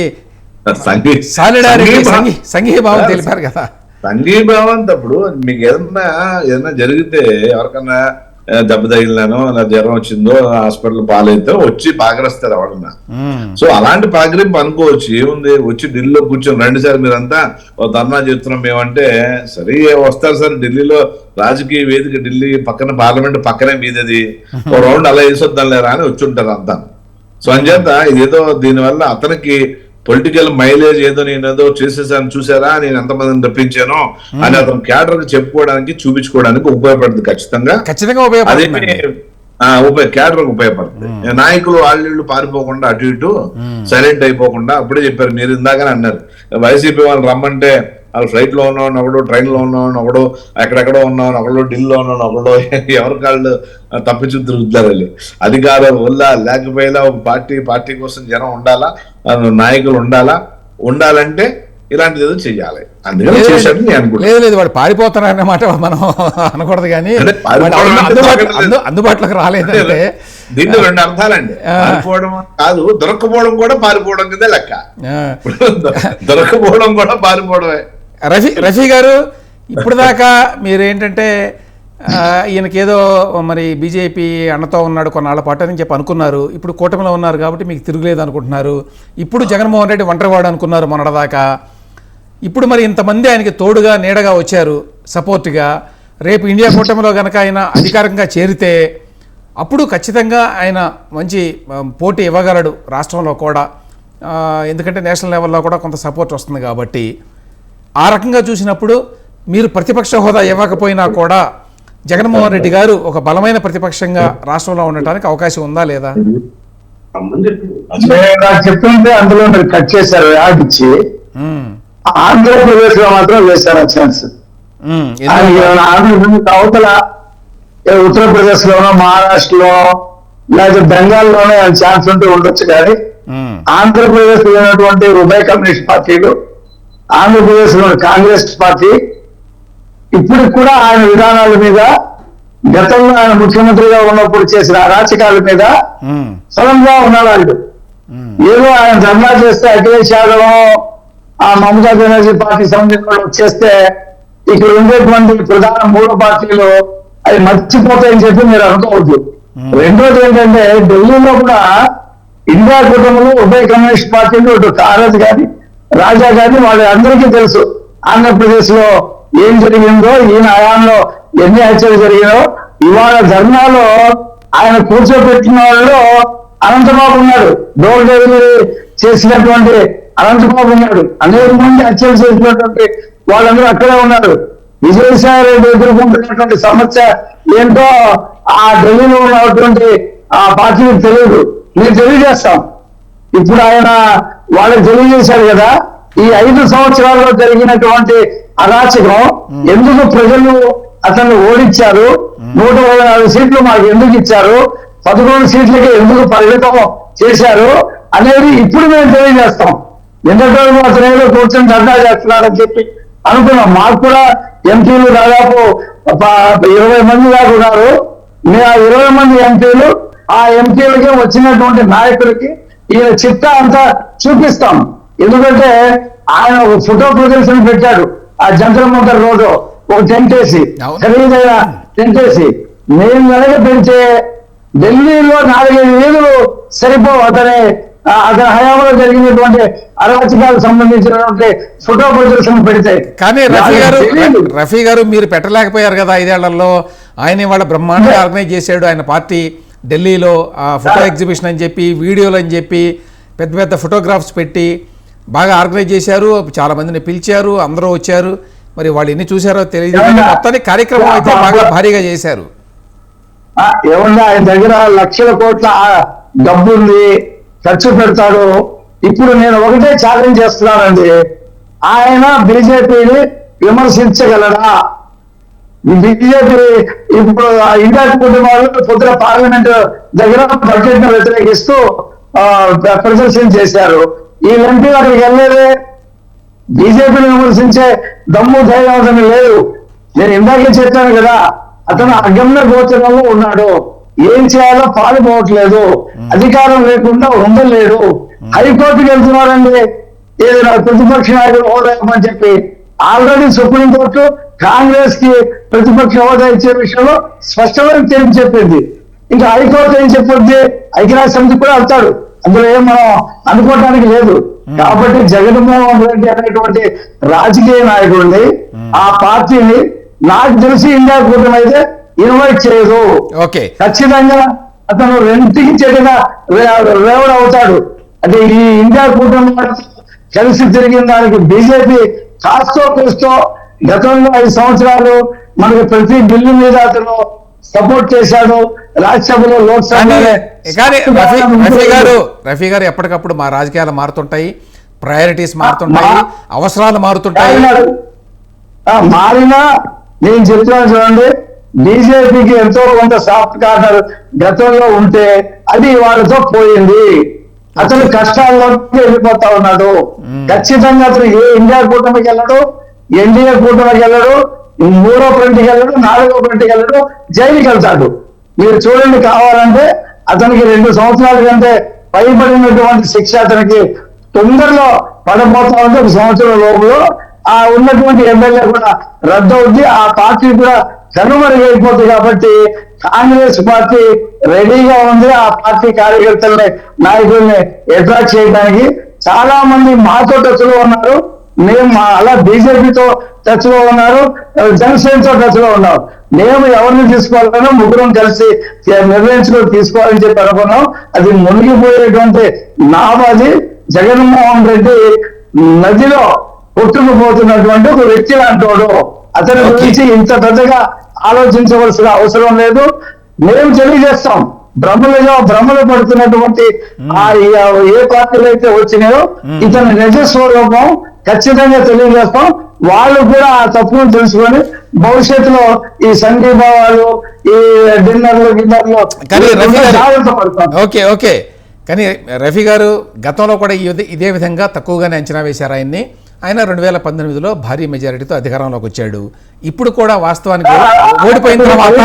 A: సంఘీభావం తెలిపారు కదా.
B: సంఘీభావం తప్పుడు మీకు ఏదన్నా జరిగితే ఎవరికన్నా దెబ్బ తగిలినానో నా జ్వరం వచ్చిందో హాస్పిటల్ పాలైతే వచ్చి పాకరిస్తారు ఎవరన్నా. సో అలాంటి పాకరింపు అనుకోవచ్చు, ఏముంది వచ్చి ఢిల్లీలో కూర్చొని రండి సార్ మీరంతా ధర్నా చేస్తున్నాం మేమంటే, సరే వస్తారు సార్ ఢిల్లీలో రాజకీయ వేదిక, ఢిల్లీ పక్కన పార్లమెంట్ పక్కనే మీదది, ఓ రౌండ్ అలా వేసొద్దాం లేరా అని వచ్చి ఉంటారు అంతా. సో అంచేత ఇదేదో దీనివల్ల అతనికి పొలిటికల్ మైలేజ్ ఏదో నేను ఏదో చేసేసాను చూసారా నేను ఎంతమందిని రప్పించానో అని అతను క్యాడర్ కి చెప్పుకోవడానికి చూపించుకోవడానికి ఉపయోగపడుతుంది. ఖచ్చితంగా క్యాడర్ ఉపయోగపడుతుంది. నాయకులు వాళ్ళు పారిపోకుండా అటు ఇటు సైలెంట్ అయిపోకుండా అప్పుడే చెప్పారు, మీరు ఇందాకనే అన్నారు వైసీపీ వాళ్ళు రమ్మంటే వాళ్ళు ఫ్లైట్ లో ఉన్నాను ఒకడు, ట్రైన్ లో ఉన్నాను ఒకడు, ఎక్కడెక్కడో ఉన్నాను ఒకడు, ఢిల్లీలో ఉన్నాను ఒకడు, ఎవరి కాళ్ళు తప్పించు తిరుగుతారు వెళ్ళి. అధికారం వల్ల లేకపోయినా ఒక పార్టీ కోసం జనం ఉండాలా, నాయకులు ఉండాలంటే ఇలాంటిది ఏదో చెయ్యాలి. అందుకని చేశాడు నేను అనుకుంటున్నాను.
A: లేదు వాడు పారిపోతారన్నమాట మనం అనకూడదు, కానీ అందుబాటులోకి రాలేదంటే
B: దీంట్లో రెండు అర్థాలండి. పారిపోవడం కాదు, దొరకపోవడం కూడా పారిపోవడం కింద లెక్క. దొరకపోవడం కూడా పారిపోవడమే.
A: రఫీ గారు, ఇప్పుడు దాకా మీరేంటంటే ఈయనకేదో మరి బీజేపీ అన్నతో ఉన్నాడు కొన్నాళ్ల పాటు అని చెప్పి అనుకున్నారు. ఇప్పుడు కూటమిలో ఉన్నారు కాబట్టి మీకు తిరుగులేదు అనుకుంటున్నారు. ఇప్పుడు జగన్మోహన్ రెడ్డి ఒంటరివాడు అనుకున్నారు మొన్నటిదాకా. ఇప్పుడు మరి ఇంతమంది ఆయనకి తోడుగా నీడగా వచ్చారు సపోర్ట్గా. రేపు ఇండియా కూటమిలో కనుక ఆయన అధికారికంగా చేరితే అప్పుడు ఖచ్చితంగా ఆయన మంచి పోటీ ఇవ్వగలడు రాష్ట్రంలో కూడా, ఎందుకంటే నేషనల్ లెవెల్లో కూడా కొంత సపోర్ట్ వస్తుంది కాబట్టి. ఆ రకంగా చూసినప్పుడు మీరు ప్రతిపక్ష హోదా ఇవ్వకపోయినా కూడా జగన్మోహన్ రెడ్డి గారు ఒక బలమైన ప్రతిపక్షంగా రాష్ట్రంలో ఉండటానికి అవకాశం ఉందా లేదా?
C: చెప్తుంటే అందులో మీరు కట్ చేశారు, యాడ్ ఇచ్చి ఆంధ్రప్రదేశ్ లో మాత్రం వేశారు ఆ ఛాన్స్. ఆంధ్రప్రదేశ్ అవతల ఉత్తరప్రదేశ్ లోనో మహారాష్ట్రలో లేదా బెంగాల్లోనే ఛాన్స్ ఉంటూ ఉండొచ్చు, కానీ ఆంధ్రప్రదేశ్ లో ఉన్నటువంటి ఉభయ కమ్యూనిస్ట్ పార్టీలు, ఆంధ్రప్రదేశ్ లోని కాంగ్రెస్ పార్టీ ఇప్పుడు కూడా ఆయన విధానాల మీద, గతంలో ఆయన ముఖ్యమంత్రిగా ఉన్నప్పుడు చేసిన అరాచకాల మీద సలంగా ఉన్నారు వాళ్ళు. ఏదో ఆయన ధర్నా చేస్తే అఖిలేష్ యాదవ్ ఆ మమతా బెనర్జీ పార్టీ సంబంధించిన వచ్చేస్తే ఇక్కడ ఉండేటువంటి ప్రధాన మూడు పార్టీలు అవి మర్చిపోతాయని చెప్పి మీరు అనుకోవద్దు. రెండోది ఏంటంటే ఢిల్లీలో కూడా ఇండియా కూటమిలో ఉభయ కమ్యూనిస్ట్ పార్టీలు ఇటు కాంగ్రెస్ కానీ రాజా కానీ వాళ్ళందరికీ తెలుసు ఆంధ్రప్రదేశ్ లో ఏం జరిగిందో, ఈయన హయాంలో ఎన్ని హత్యలు జరిగినో. ఇవాళ ధర్నాలో ఆయన కూర్చోబెట్టిన వాళ్ళు అనంతబాబు ఉన్నాడు, డోర్ డెలివరీ చేసినటువంటి అనంతబాబు ఉన్నాడు, అనేక మంది హత్యలు చేసినటువంటి వాళ్ళందరూ అక్కడే ఉన్నారు. విజయసాయి రెడ్డి ఎదుర్కొంటున్నటువంటి సమస్య ఏంటో ఆ ఢిల్లీలో ఉన్నటువంటి ఆ పార్టీకి తెలియదు, మేము తెలియజేస్తాం. ఇప్పుడు ఆయన వాళ్ళకి తెలియజేశారు కదా, ఈ 5 సంవత్సరాల్లో జరిగినటువంటి అరాచకం ఎందుకు ప్రజలు అతన్ని ఓడించారు, 114 సీట్లు మాకు ఎందుకు ఇచ్చారు, 11 సీట్లకి ఎందుకు పరిమితం చేశారు అనేది ఇప్పుడు మేము తెలియజేస్తాం. ఎందుకంటే అతను ఏదో కూర్చొని ధర్నా చేస్తున్నారని చెప్పి అనుకున్నాం. మాకు కూడా ఎంపీలు దాదాపు 20 మంది దాకా ఉన్నారు. మేము ఆ 20 మంది ఎంపీలు, ఆ ఎంపీలకి వచ్చినటువంటి నాయకులకి ఈయన చిట్టా అంతా చూపిస్తాం. ఎందుకంటే ఆయన ఒక ఫోటో ప్రదర్శన పెట్టాడు ఆ జంతర్ మంతర్ రోడ్డు, ఒక టెంట్ వేసి, ఖరీదైన టెంట్ వేసి. మేము కనుక పెంచే ఢిల్లీలో 4-5 వీధులు సరిపోవు అతని హయాంలో జరిగినటువంటి అరాచకాలకు సంబంధించినటువంటి ఫోటో ప్రదర్శన పెడితే.
A: కానీ రఫీ గారు మీరు పెట్టలేకపోయారు కదా 5 ఏళ్లలో. ఆయన వాళ్ళ బ్రహ్మాండంగా ఆర్గనైజ్ చేశాడు ఆయన పార్టీ ఢిల్లీలో. ఫోటో ఎగ్జిబిషన్ అని చెప్పి, వీడియోలు అని చెప్పి, పెద్ద పెద్ద ఫోటోగ్రాఫ్స్ పెట్టి బాగా ఆర్గనైజ్ చేశారు. చాలా మందిని పిలిచారు, అందరూ వచ్చారు. మరి వాళ్ళు ఎన్ని చూశారో తెలియదు, మొత్తానికి కార్యక్రమం అయితే బాగా భారీగా చేశారు.
C: ఏమన్నా ఆయన దగ్గర లక్షల కోట్ల డబ్బు ఉంది, ఖర్చు పెడతాడు. ఇప్పుడు నేను ఒకటే ఛాలెంజ్ చేస్తున్నానండి, ఆయన బీజేపీని విమర్శించగలడా? బీజేపీ ఇప్పుడు ఇండియా కుటుంబాలు పొద్దున పార్లమెంట్ దగ్గర బడ్జెట్ ను వ్యతిరేకిస్తూ ప్రదర్శన చేశారు. ఈ ఎంపీ అక్కడికి వెళ్ళలేదే. బీజేపీని విమర్శించే దమ్ము ధైర్యం లేదు. నేను ఇందాకే చెప్పాను కదా, అతను అగమ్య గోచరంలో ఉన్నాడు. ఏం చేయాలో పాలుపోవట్లేదు, అధికారం లేకుండా ఉండలేడు. హైకోర్టుకి వెళ్తున్నారండి ఏదైనా ప్రతిపక్ష నాయకుడు హోదా ఇవ్వమని చెప్పి. ఆల్రెడీ సుప్రీంకోర్టు కాంగ్రెస్ కి ప్రతిపక్ష హోదా ఇచ్చే విషయంలో స్పష్టమైన తీర్పు చెప్పింది. ఇంకా హైకోర్టు ఏం చెప్పొద్ది, ఐక్యరాజ్య సమితి కూడా వెళ్తాడు, అందులో ఏం మనం అనుకోవటానికి లేదు. కాబట్టి జగన్మోహన్ రెడ్డి అనేటువంటి రాజకీయ నాయకుడిని, ఆ పార్టీని నాకు తెలిసి ఇండియా కూటమి అయితే ఇన్వైట్ చేయదు. ఖచ్చితంగా అతను రెంటికి చెడిన రేవడు అవుతాడు. అంటే ఈ ఇండియా కూటమి కలిసి తిరిగిన దానికి బీజేపీ కాస్తో కూస్తో గతంలో 5 సంవత్సరాలు మనకి ప్రతి బిల్లు మీద అతను సపోర్ట్ చేశాడు. రాజ్యసభలో, లోక్సభలో.
A: కానీ రఫీ గారు ఎప్పటికప్పుడు మా రాజకీయాలు మారుతుంటాయి, ప్రయారిటీస్ మారుతుంటాయి, అవసరాలు మారుతుంటాయి.
C: మారినా నేను చెప్తున్నాను చూడండి, బీజేపీకి ఎంతో కొంత సాఫ్ట్ కార్నర్ గతంలో ఉంటే అది వాళ్ళతో పోయింది. అతను కష్టాల్లోకి వెళ్ళిపోతా ఉన్నాడు. ఖచ్చితంగా అతను ఏ ఇండియా కూటమికి వెళ్ళడు, ఎన్డీఏ కూటమికి వెళ్ళడు, 3వ ఫ్రంట్కి వెళ్ళడు, 4వ ఫ్రంట్కి వెళ్ళడు, జైలుకి వెళ్తాడు. మీరు చూడండి, కావాలంటే అతనికి 2 సంవత్సరాల కంటే పైబడినటువంటి శిక్ష అతనికి తొందరలో పడబోతా ఉంది. 1 సంవత్సరం లోపల ఆ ఉన్నటువంటి ఎమ్మెల్యే కూడా రద్దు అవుద్ది, ఆ పార్టీ కూడా కనుమరుగైపోతుంది. కాబట్టి కాంగ్రెస్ పార్టీ రెడీగా ఉంది ఆ పార్టీ కార్యకర్తల్ని, నాయకుల్ని అట్రాక్ట్ చేయడానికి. చాలా మంది మాతో టచ్ లో ఉన్నారు, మేము అలా బీజేపీతో టచ్ లో ఉన్నారు, జనసేనతో టచ్ లో ఉన్నారు. మేము ఎవరిని తీసుకోవాలన్నా ముగ్గురం కలిసి నిర్ణయించుకొని తీసుకోవాలని చెప్పి అనుకున్నాం. అది మునిగిపోయేటువంటి నాబాది జగన్మోహన్ రెడ్డి నదిలో కొట్టుకుపోతున్నటువంటి ఒక వ్యక్తి అంటాడు. అతని గురించి ఇంత పెద్దగా ఆలోచించవలసిన అవసరం లేదు. మేము తెలియజేస్తాం, భ్రమలు పడుతున్నటువంటి ఏ పార్టీలు అయితే వచ్చినాయో ఇతని నిజ స్వరూపం ఖచ్చితంగా తెలియజేస్తాం. వాళ్ళు కూడా ఆ తప్పును తెలుసుకొని భవిష్యత్తులో ఈ సంఘీభావాలు, ఈ డిన్నర్లు జాగ్రత్త పడతాం.
A: ఓకే. కానీ రఫీ గారు గతంలో కూడా ఇదే విధంగా తక్కువగానే అంచనా వేశారు ఆయన్ని. ఆయన 2019లో భారీ మెజారిటీతో అధికారంలోకి వచ్చాడు. ఇప్పుడు కూడా వాస్తవానికి ఓడిపోయిన తర్వాత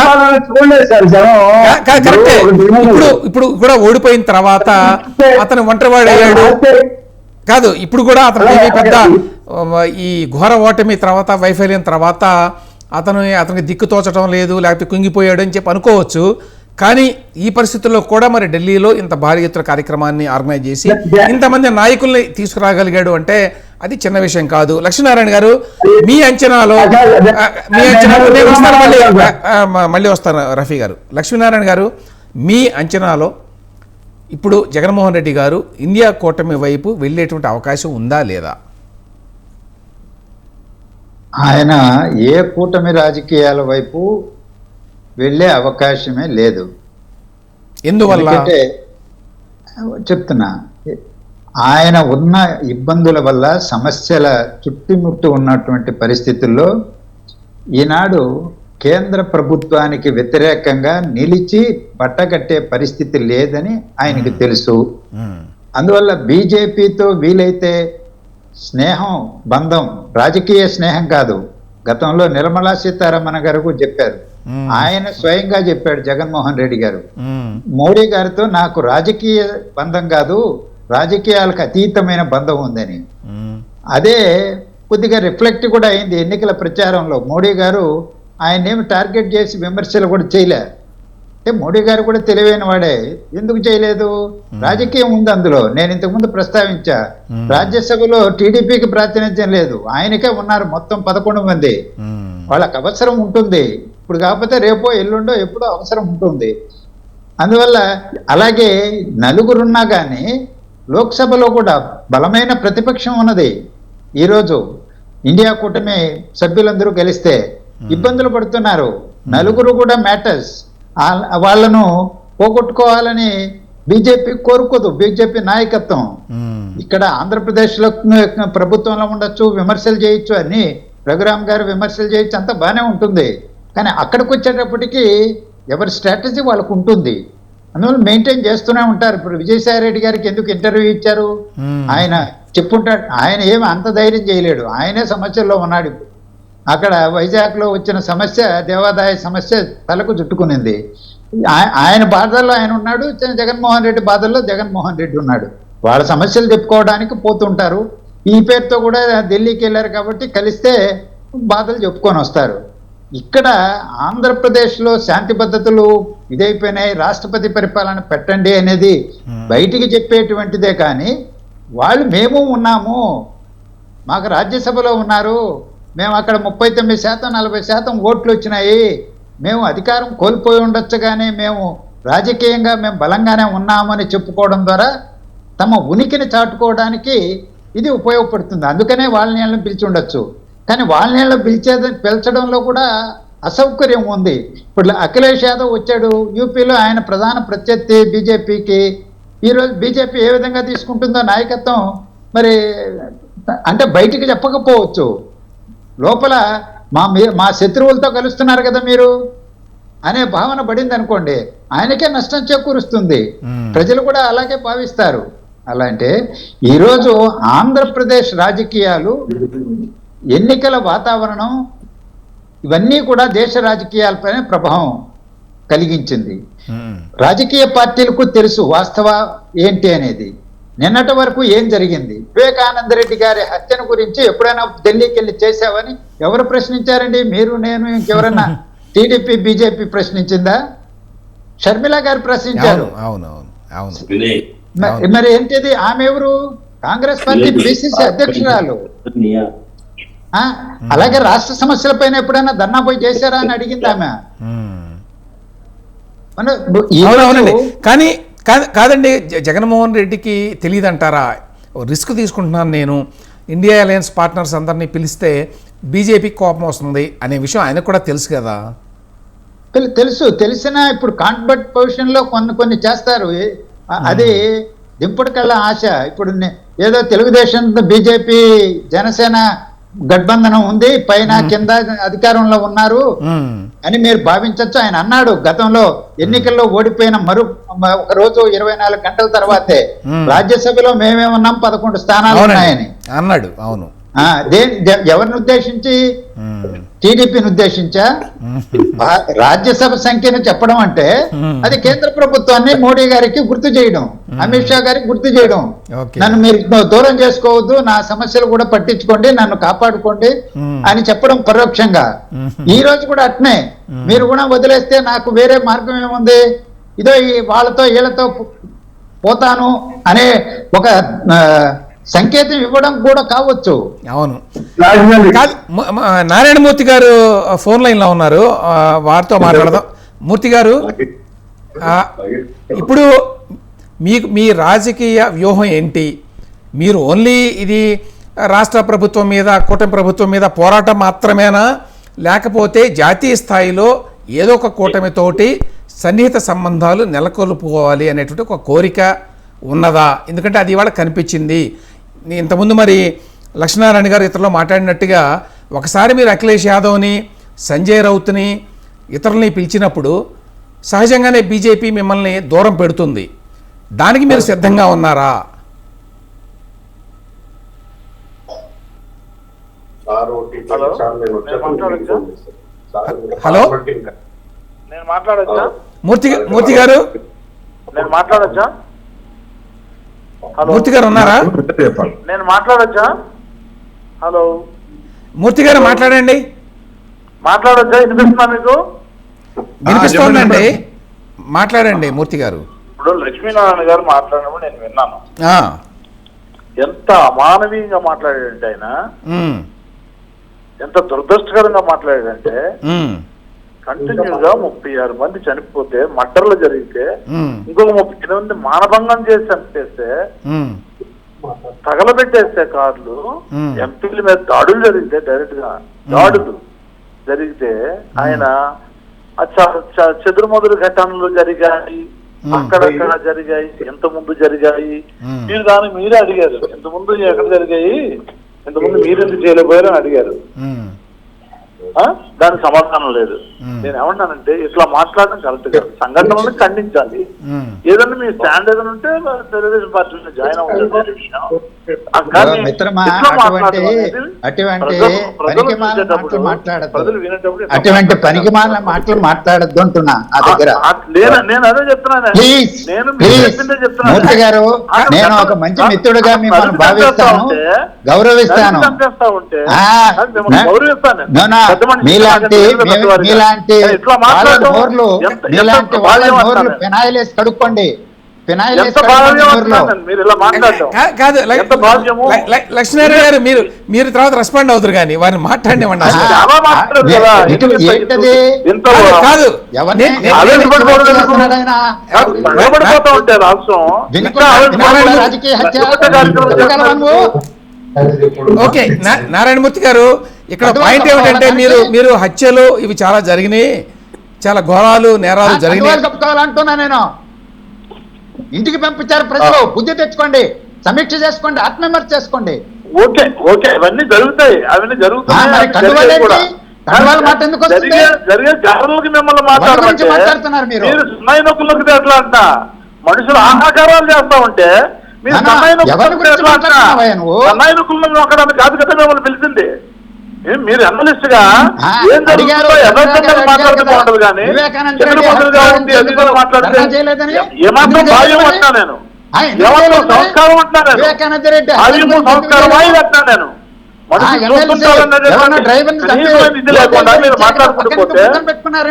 A: ఇప్పుడు కూడా ఓడిపోయిన తర్వాత అతను ఒంటరివాడు అయ్యాడు కాదు. ఇప్పుడు కూడా అతను పెద్ద ఈ ఘోర ఓటమి తర్వాత, వైఫల్యం తర్వాత అతనికి దిక్కు తోచడం లేదు, లేకపోతే కుంగిపోయాడు అని చెప్పి అనుకోవచ్చు. కానీ ఈ పరిస్థితుల్లో కూడా మరి ఢిల్లీలో ఇంత భారీ ఎత్తున కార్యక్రమాన్ని ఆర్గనైజ్ చేసి ఇంతమంది నాయకుల్ని తీసుకురాగలిగాడు అంటే అది చిన్న విషయం కాదు. లక్ష్మీనారాయణ గారు, మీ అంచనాలో మళ్ళీ వస్తాను రఫీ గారు. లక్ష్మీనారాయణ గారు, మీ అంచనాలో ఇప్పుడు జగన్మోహన్ రెడ్డి గారు ఇండియా కూటమి వైపు వెళ్ళేటువంటి అవకాశం ఉందా లేదా?
E: ఆయన ఏ కూటమి రాజకీయాల వైపు వెళ్ళే అవకాశమే లేదు.
A: ఎందువల్ల
E: చెప్తున్నా, ఆయన ఉన్న ఇబ్బందుల వల్ల, సమస్యల చుట్టుముట్టు ఉన్నటువంటి పరిస్థితుల్లో ఈనాడు కేంద్ర ప్రభుత్వానికి వ్యతిరేకంగా నిలిచి బట్టకట్టే పరిస్థితి లేదని ఆయనకి తెలుసు. అందువల్ల బీజేపీతో వీలైతే స్నేహం, బంధం, రాజకీయ స్నేహం కాదు. గతంలో నిర్మలా సీతారామన్ గారు చెప్పారు, ఆయన స్వయంగా చెప్పాడు జగన్మోహన్ రెడ్డి గారు, మోడీ గారితో నాకు రాజకీయ బంధం కాదు, రాజకీయాలకు అతీతమైన బంధం ఉందని. అదే కొద్దిగా రిఫ్లెక్ట్ కూడా అయింది ఎన్నికల ప్రచారంలో. మోడీ గారు ఆయన్నేమి టార్గెట్ చేసి విమర్శలు కూడా చేయలే. అంటే మోడీ గారు కూడా తెలివైన వాడే, ఎందుకు చేయలేదు? రాజకీయం ఉంది అందులో. నేను ఇంతకుముందు ప్రస్తావించా, రాజ్యసభలో టీడీపీకి ప్రాతినిధ్యం లేదు, ఆయనకే ఉన్నారు మొత్తం 11 మంది. వాళ్ళకి అవసరం ఉంటుంది, ఇప్పుడు కాకపోతే రేపో ఎల్లుండో ఎప్పుడో అవసరం ఉంటుంది. అందువల్ల అలాగే నలుగురున్నా కానీ లోక్సభలో కూడా బలమైన ప్రతిపక్షం ఉన్నది. ఈరోజు ఇండియా కూటమి సభ్యులందరూ గెలిస్తే ఇబ్బందులు పడుతున్నారు. నలుగురు కూడా మ్యాటర్స్, వాళ్ళను పోగొట్టుకోవాలని బీజేపీ కోరుకోదు, బీజేపీ నాయకత్వం. ఇక్కడ ఆంధ్రప్రదేశ్లో ప్రభుత్వంలో ఉండొచ్చు, విమర్శలు చేయొచ్చు, అన్ని రఘురామ్ గారు విమర్శలు చేయొచ్చు, అంతా బాగానే ఉంటుంది. కానీ అక్కడికి వచ్చేటప్పటికి ఎవరి స్ట్రాటజీ వాళ్ళకు ఉంటుంది, అందువల్ల మెయింటైన్ చేస్తూనే ఉంటారు. ఇప్పుడు విజయసాయి రెడ్డి గారికి ఎందుకు ఇంటర్వ్యూ ఇచ్చారు? ఆయన చెప్పుంటాడు, ఆయన ఏమి అంత ధైర్యం చేయలేడు, ఆయనే సమస్యల్లో ఉన్నాడు. ఇప్పుడు అక్కడ వైజాగ్లో వచ్చిన సమస్య, దేవాదాయ సమస్య తలకు చుట్టుకునింది. ఆయన బాధల్లో ఆయన ఉన్నాడు, జగన్మోహన్ రెడ్డి బాధల్లో జగన్మోహన్ రెడ్డి ఉన్నాడు. వాళ్ళ సమస్యలు చెప్పుకోవడానికి పోతుంటారు. ఈ పేరుతో కూడా ఢిల్లీకి వెళ్ళారు కాబట్టి కలిస్తే బాధలు చెప్పుకొని వస్తారు. ఇక్కడ ఆంధ్రప్రదేశ్లో శాంతి భద్రతలు ఇదైపోయినాయి, రాష్ట్రపతి పరిపాలన పెట్టండి అనేది బయటికి చెప్పేటువంటిదే. కానీ వాళ్ళు మేము ఉన్నాము, మాకు రాజ్యసభలో ఉన్నారు, మేము అక్కడ 39% 40% ఓట్లు వచ్చినాయి, మేము అధికారం కోల్పోయి ఉండొచ్చు కానీ మేము రాజకీయంగా మేము బలంగానే ఉన్నామని చెప్పుకోవడం ద్వారా తమ ఉనికిని చాటుకోవడానికి ఇది ఉపయోగపడుతుంది. అందుకనే వాళ్ళని పిలిచి ఉండొచ్చు. కానీ వాళ్ళని పిలిచడంలో కూడా అసౌకర్యం ఉంది. ఇప్పుడు అఖిలేష్ యాదవ్ వచ్చాడు, యూపీలో ఆయన ప్రధాన ప్రత్యర్థి బీజేపీకి. ఈరోజు బీజేపీ ఏ విధంగా తీసుకుంటుందో నాయకత్వం మరి అంటే బయటికి చెప్పకపోవచ్చు, లోపల మా శత్రువులతో కలుస్తున్నారు కదా మీరు అనే భావన పడింది అనుకోండి, ఆయనకే నష్టం చేకూరుస్తుంది. ప్రజలు కూడా అలాగే భావిస్తారు. అలా అంటే ఈరోజు ఆంధ్రప్రదేశ్ రాజకీయాలు, ఎన్నికల వాతావరణం, ఇవన్నీ కూడా దేశ రాజకీయాలపైన ప్రభావం కలిగించింది. రాజకీయ పార్టీలకు తెలుసు వాస్తవ ఏంటి అనేది. నిన్నటి వరకు ఏం జరిగింది? వివేకానంద రెడ్డి గారి హత్యను గురించి ఎప్పుడైనా ఢిల్లీకి వెళ్ళి చేశావని ఎవరు ప్రశ్నించారండి? మీరు, నేను, ఇంకెవరన్నా? TDP BJP ప్రశ్నించిందా? షర్మిల గారు ప్రశ్నించారు. మరి ఏంటిది? ఆమె ఎవరు? కాంగ్రెస్ పార్టీ పిసిసి అధ్యక్షురాలు. అలాగే రాష్ట్ర సమస్యలపైన ఎప్పుడైనా ధర్నా పోయి చేశారా అని అడిగింది ఆమె.
A: కానీ కాదండి, జగన్మోహన్ రెడ్డికి తెలియదంటారా? రిస్క్ తీసుకుంటున్నాను నేను, ఇండియా అలయన్స్ పార్ట్నర్స్ అందరినీ పిలిస్తే బీజేపీకి కోపం వస్తుంది అనే విషయం ఆయనకు కూడా తెలుసు కదా.
E: తెలిసినా ఇప్పుడు కాన్ఫర్ట్ పొజిషన్ లో కొన్ని చేస్తారు. అది దింపుడు కళ్ళ ఆశ. ఇప్పుడు ఏదో తెలుగుదేశం, బీజేపీ, జనసేన గఠబంధనం ఉంది, పైన కింద అధికారంలో ఉన్నారు అని మీరు భావించవచ్చు. ఆయన అన్నాడు గతంలో ఎన్నికల్లో ఓడిపోయిన ఒక రోజు 24 గంటల తర్వాతే రాజ్యసభలో మేమేమన్నాం 11 స్థానాలు ఉన్నాయని
A: అన్నాడు. అవును,
E: ఎవరిని ఉద్దేశించి? టీడీపీని ఉద్దేశించా? రాజ్యసభ సంఖ్యను చెప్పడం అంటే అది కేంద్ర ప్రభుత్వాన్ని మోడీ గారికి గుర్తు చేయడం, అమిత్ షా గారికి గుర్తు చేయడం. నన్ను మీరు దూరం చేసుకోవద్దు, నా సమస్యలు కూడా పట్టించుకోండి, నన్ను కాపాడుకోండి అని చెప్పడం పరోక్షంగా. ఈ రోజు కూడా అట్నే మీరు కూడా వదిలేస్తే నాకు వేరే మార్గం ఏముంది, ఇదో వాళ్ళతో వీళ్ళతో పోతాను అనే ఒక సంకేతం ఇవ్వడం కూడా కావచ్చు.
A: అవును. నారాయణమూర్తి గారు ఫోన్ లైన్లో ఉన్నారు, వారితో మాట్లాడదాం. మూర్తి గారు, ఇప్పుడు మీ రాజకీయ వ్యూహం ఏంటి? మీరు ఓన్లీ ఇది రాష్ట్ర ప్రభుత్వం మీద, కూటమి ప్రభుత్వం మీద పోరాటం మాత్రమేనా, లేకపోతే జాతీయ స్థాయిలో ఏదో ఒక కూటమితోటి సన్నిహిత సంబంధాలు నెలకొల్పుకోవాలి అనేటువంటి ఒక కోరిక ఉన్నదా? ఎందుకంటే అది ఇవాళ కనిపించింది. ఇంతకుముందు మరి లక్ష్మీనారాయణ గారు ఇతరులో మాట్లాడినట్టుగా ఒకసారి మీరు అఖిలేష్ యాదవ్ని, సంజయ్ రౌత్ని, ఇతరులని పిలిచినప్పుడు సహజంగానే బీజేపీ మిమ్మల్ని దూరం పెడుతుంది. దానికి మీరు సిద్ధంగా ఉన్నారా? హలో,
G: నేను మాట్లాడొచ్చా?
A: మూర్తి గారు,
G: నేను మాట్లాడొచ్చా?
A: మూర్తి గారు ఉన్నారా?
G: నేను మాట్లాడొచ్చా? హలో
A: మూర్తి గారు మాట్లాడండి.
G: మాట్లాడొచ్చా? వినిపిస్తున్నా మీకు?
A: వినిపిస్తోందండి, మాట్లాడండి మూర్తి గారు.
G: ఇప్పుడు లక్ష్మీనారాయణ గారు మాట్లాడినప్పుడు నేను విన్నాను. ఎంత అమానవీయంగా మాట్లాడాడంటే ఆయన, ఎంత దురదృష్టకరంగా మాట్లాడాడంటే, కంటిన్యూగా 36 మంది చనిపోతే, మర్డర్లు జరిగితే, ఇంకొక 38 మంది మానభంగం చేసి చంపేస్తే, తగలబెట్టేస్తే కార్లు, ఎంపీల మీద దాడులు జరిగితే, డైరెక్ట్ గా దాడులు జరిగితే ఆయన చెదురుమదురు ఘటనలు జరిగాయి, అక్కడక్కడ జరిగాయి, ఎంత ముందు జరిగాయి, మీరు దాన్ని మీరే అడిగారు. ఎంత ముందు ఎక్కడ జరిగాయి, ఎంత ముందు మీరెందుకు చేయలేకపోయారు అని అడిగారు. దానికి సమాధానం లేదు. నేను ఏమన్నానంటే ఇట్లా మాట్లాడడం కరెక్ట్ కాదు, సంఘటనలను ఖండించాలి. ఏదన్నా మీ స్టాండ్ ఏదైనా ఉంటే తెలుగుదేశం పార్టీలో జాయిన్ అవ్వాలి విషయం.
E: మిత్రమా, అటువంటి పనికిమాలిన మాటలు మాట్లాడద్దు అంటున్నా నా దగ్గర.
G: నేను అదే చెప్తున్నాను.
E: మూర్తి గారు, నేను ఒక మంచి మిత్రుడిగా మిమ్మల్ని భావిస్తాను, గౌరవిస్తాను. మీలాంటి వాళ్ళ నోర్లు ఫినాయిల్ వేసి కడుక్కోండి.
A: కాదు లక్ష్మీనారాయణ గారు, మీరు తర్వాత రెస్పాండ్ అవుతారు కానీ వారిని మాట్లాడినివ్వండి. కాదు, ఓకే నారాయణమూర్తి గారు, ఇక్కడ పాయింట్ ఏమిటంటే మీరు హత్యలు ఇవి చాలా జరిగినాయి, చాలా ఘోరాలు నేరాలు జరిగినాయి
E: కప్పుకోవాలంటున్నా నేను. ఇంటికి పంపించారు ప్రజలు, బుద్ధి తెచ్చుకోండి, సమీక్ష చేసుకోండి, ఆత్మవిమర్శ చేసుకోండి.
G: ఓకే ఓకే, అవన్నీ జరుగుతాయి, అవన్నీ జరుగుతాయి.
E: మాట ఎందుకు వస్తుంది?
G: జరిగే ఘటనలకి మిమ్మల్ని
E: మాట్లాడుతున్నారు మీరు.
G: సున్నాయి నొక్కులకి ఎట్లా అంట, మనుషులు ఆహాకారాలు చేస్తా ఉంటే మీరు సన్నాయి నొక్కులను నొక్కడానికి కాదు కదా మిమ్మల్ని పిలిచింది. మీరు అనలిస్ట్ గా ఏం జరుగుతుందో యథార్థంగా మాట్లాడితే బాగుంటది కానీ చంద్రబాబుగా ఉంది అది మాట్లాడితే ఏమాత్రం భావ్యం అంటున్నా నేను, ఏమాత్రం సంస్కారం అంటున్నా నేను, భావ్యము సంస్కారమా ఇది అంటున్నా నేను. మనుషులు ఇది లేకుండా మీరు మాట్లాడుకుంటూ పోతే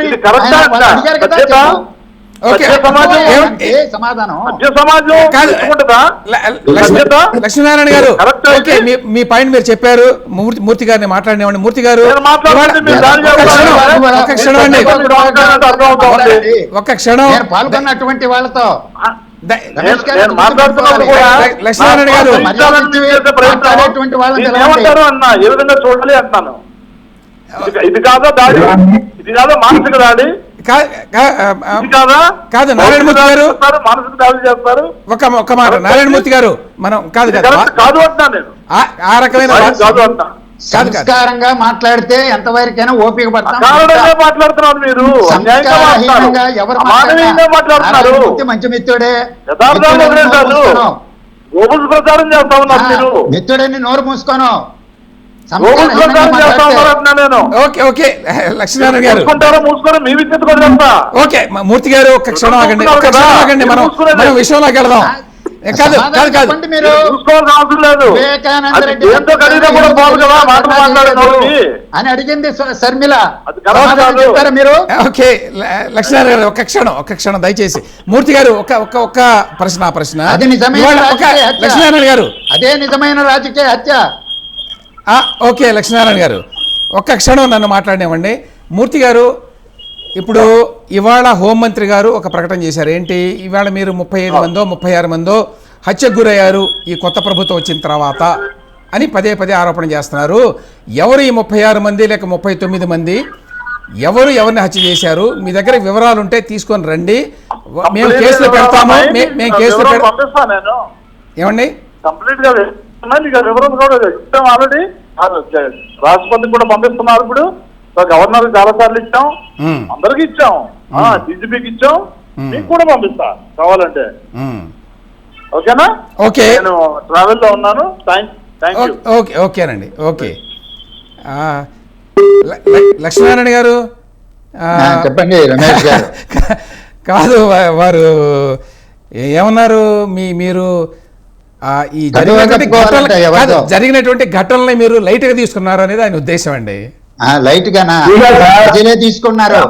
G: ఇది కరెక్టా అంట?
A: లక్ష్మీనారాయణ గారు, ఓకే మీ పాయింట్ మీరు చెప్పారు. మూర్తి గారిని మాట్లాడినవ్వండి. మూర్తి గారు ఒక్క క్షణం
E: పాల్గొన్నటువంటి వాళ్ళతో
A: లక్ష్మీనారాయణ గారు
G: ఏమంటారు అన్న, ఏ విధంగా చూడాలి అంటున్నాను. ఇది కాదా దాడి, ఇది కాదా మానసిక దాడి,
A: కాదు నారాయణమూర్తి గారు,
G: మానసిక దాడి చేస్తారు.
A: ఒక మాట నారాయణమూర్తి గారు, మనం కాదు
G: కాదు అంటున్నా నేను,
A: ఆ రకమైన
G: కాదు అంటున్నా.
E: సంస్కారంగా మాట్లాడితే ఎంతవరకైనా ఓపిక పడతాం.
G: మాట్లాడుతున్నారు మీరు,
E: మాట్లాడుతున్నారు. మంచి మిత్రుడే,
G: గోబుల్ ప్రచారం చేస్తా ఉన్నారు మీరు.
E: మిత్రుడని నోరు మూసుకోను.
A: ఓకే లక్ష్మీనారాయణ గారు
G: మూసుకొని మీ విద్యుత్ కూడా చెప్తా.
A: ఓకే మూర్తి గారు ఒక్క క్షణం ఆగండి, మనం విషయంలోకి వెళదాం. కాదు
E: మీరు
G: చూసుకోవాల్సిన అవసరం లేదు.
E: అని అడిగింది శర్మిల.
G: మీరు
A: ఓకే లక్ష్మీనారాయణ గారు ఒక్క క్షణం దయచేసి. మూర్తి గారు ఒక్క ప్రశ్న
E: అది నిజమైన
A: లక్ష్మీనారాయణ గారు,
E: అదే నిజమైన రాజకీయ హత్య.
A: ఓకే లక్ష్మీనారాయణ గారు ఒక్క క్షణం నన్ను మాట్లాడినివ్వండి. మూర్తి గారు, ఇప్పుడు ఇవాళ హోంమంత్రి గారు ఒక ప్రకటన చేశారు. ఏంటి, ఇవాళ మీరు 35 మందో 36 మందో హత్యకు గురయ్యారు ఈ కొత్త ప్రభుత్వం వచ్చిన తర్వాత అని పదే ఆరోపణ చేస్తున్నారు. ఎవరు ఈ 36 మంది లేక 39 మంది, ఎవరిని హత్య చేశారు? మీ దగ్గర వివరాలు ఉంటే తీసుకొని రండి, మేము కేసులు పెడతాము. మేము కేసులు ఏమండి
G: కంప్లీట్ గా వివరం కూడా ఇచ్చాం ఆల్రెడీ. రాష్ట్రపతికి కూడా పంపిస్తున్నారు. ఇప్పుడు గవర్నర్ చాలా సార్లు ఇచ్చాం, అందరికి ఇచ్చాం, డీజీపీకి ఇచ్చాం, మీకు కూడా పంపిస్తా కావాలంటే. ఓకేనా?
A: ఓకే,
G: నేను ట్రావెల్ లో ఉన్నాను.
A: ఓకేనండి. ఓకే లక్ష్మీనారాయణ గారు
E: చెప్పండి. రమేష్ గారు
A: కాదు, వారు ఏమన్నారు, మీరు ఈ జరిగినటువంటి ఘటనల్ని మీరు లైట్ గా తీసుకున్నారు అనేది ఆయన ఉద్దేశం అండి.
E: లైట్ గానా? ప్రజలే తీసుకున్నారు.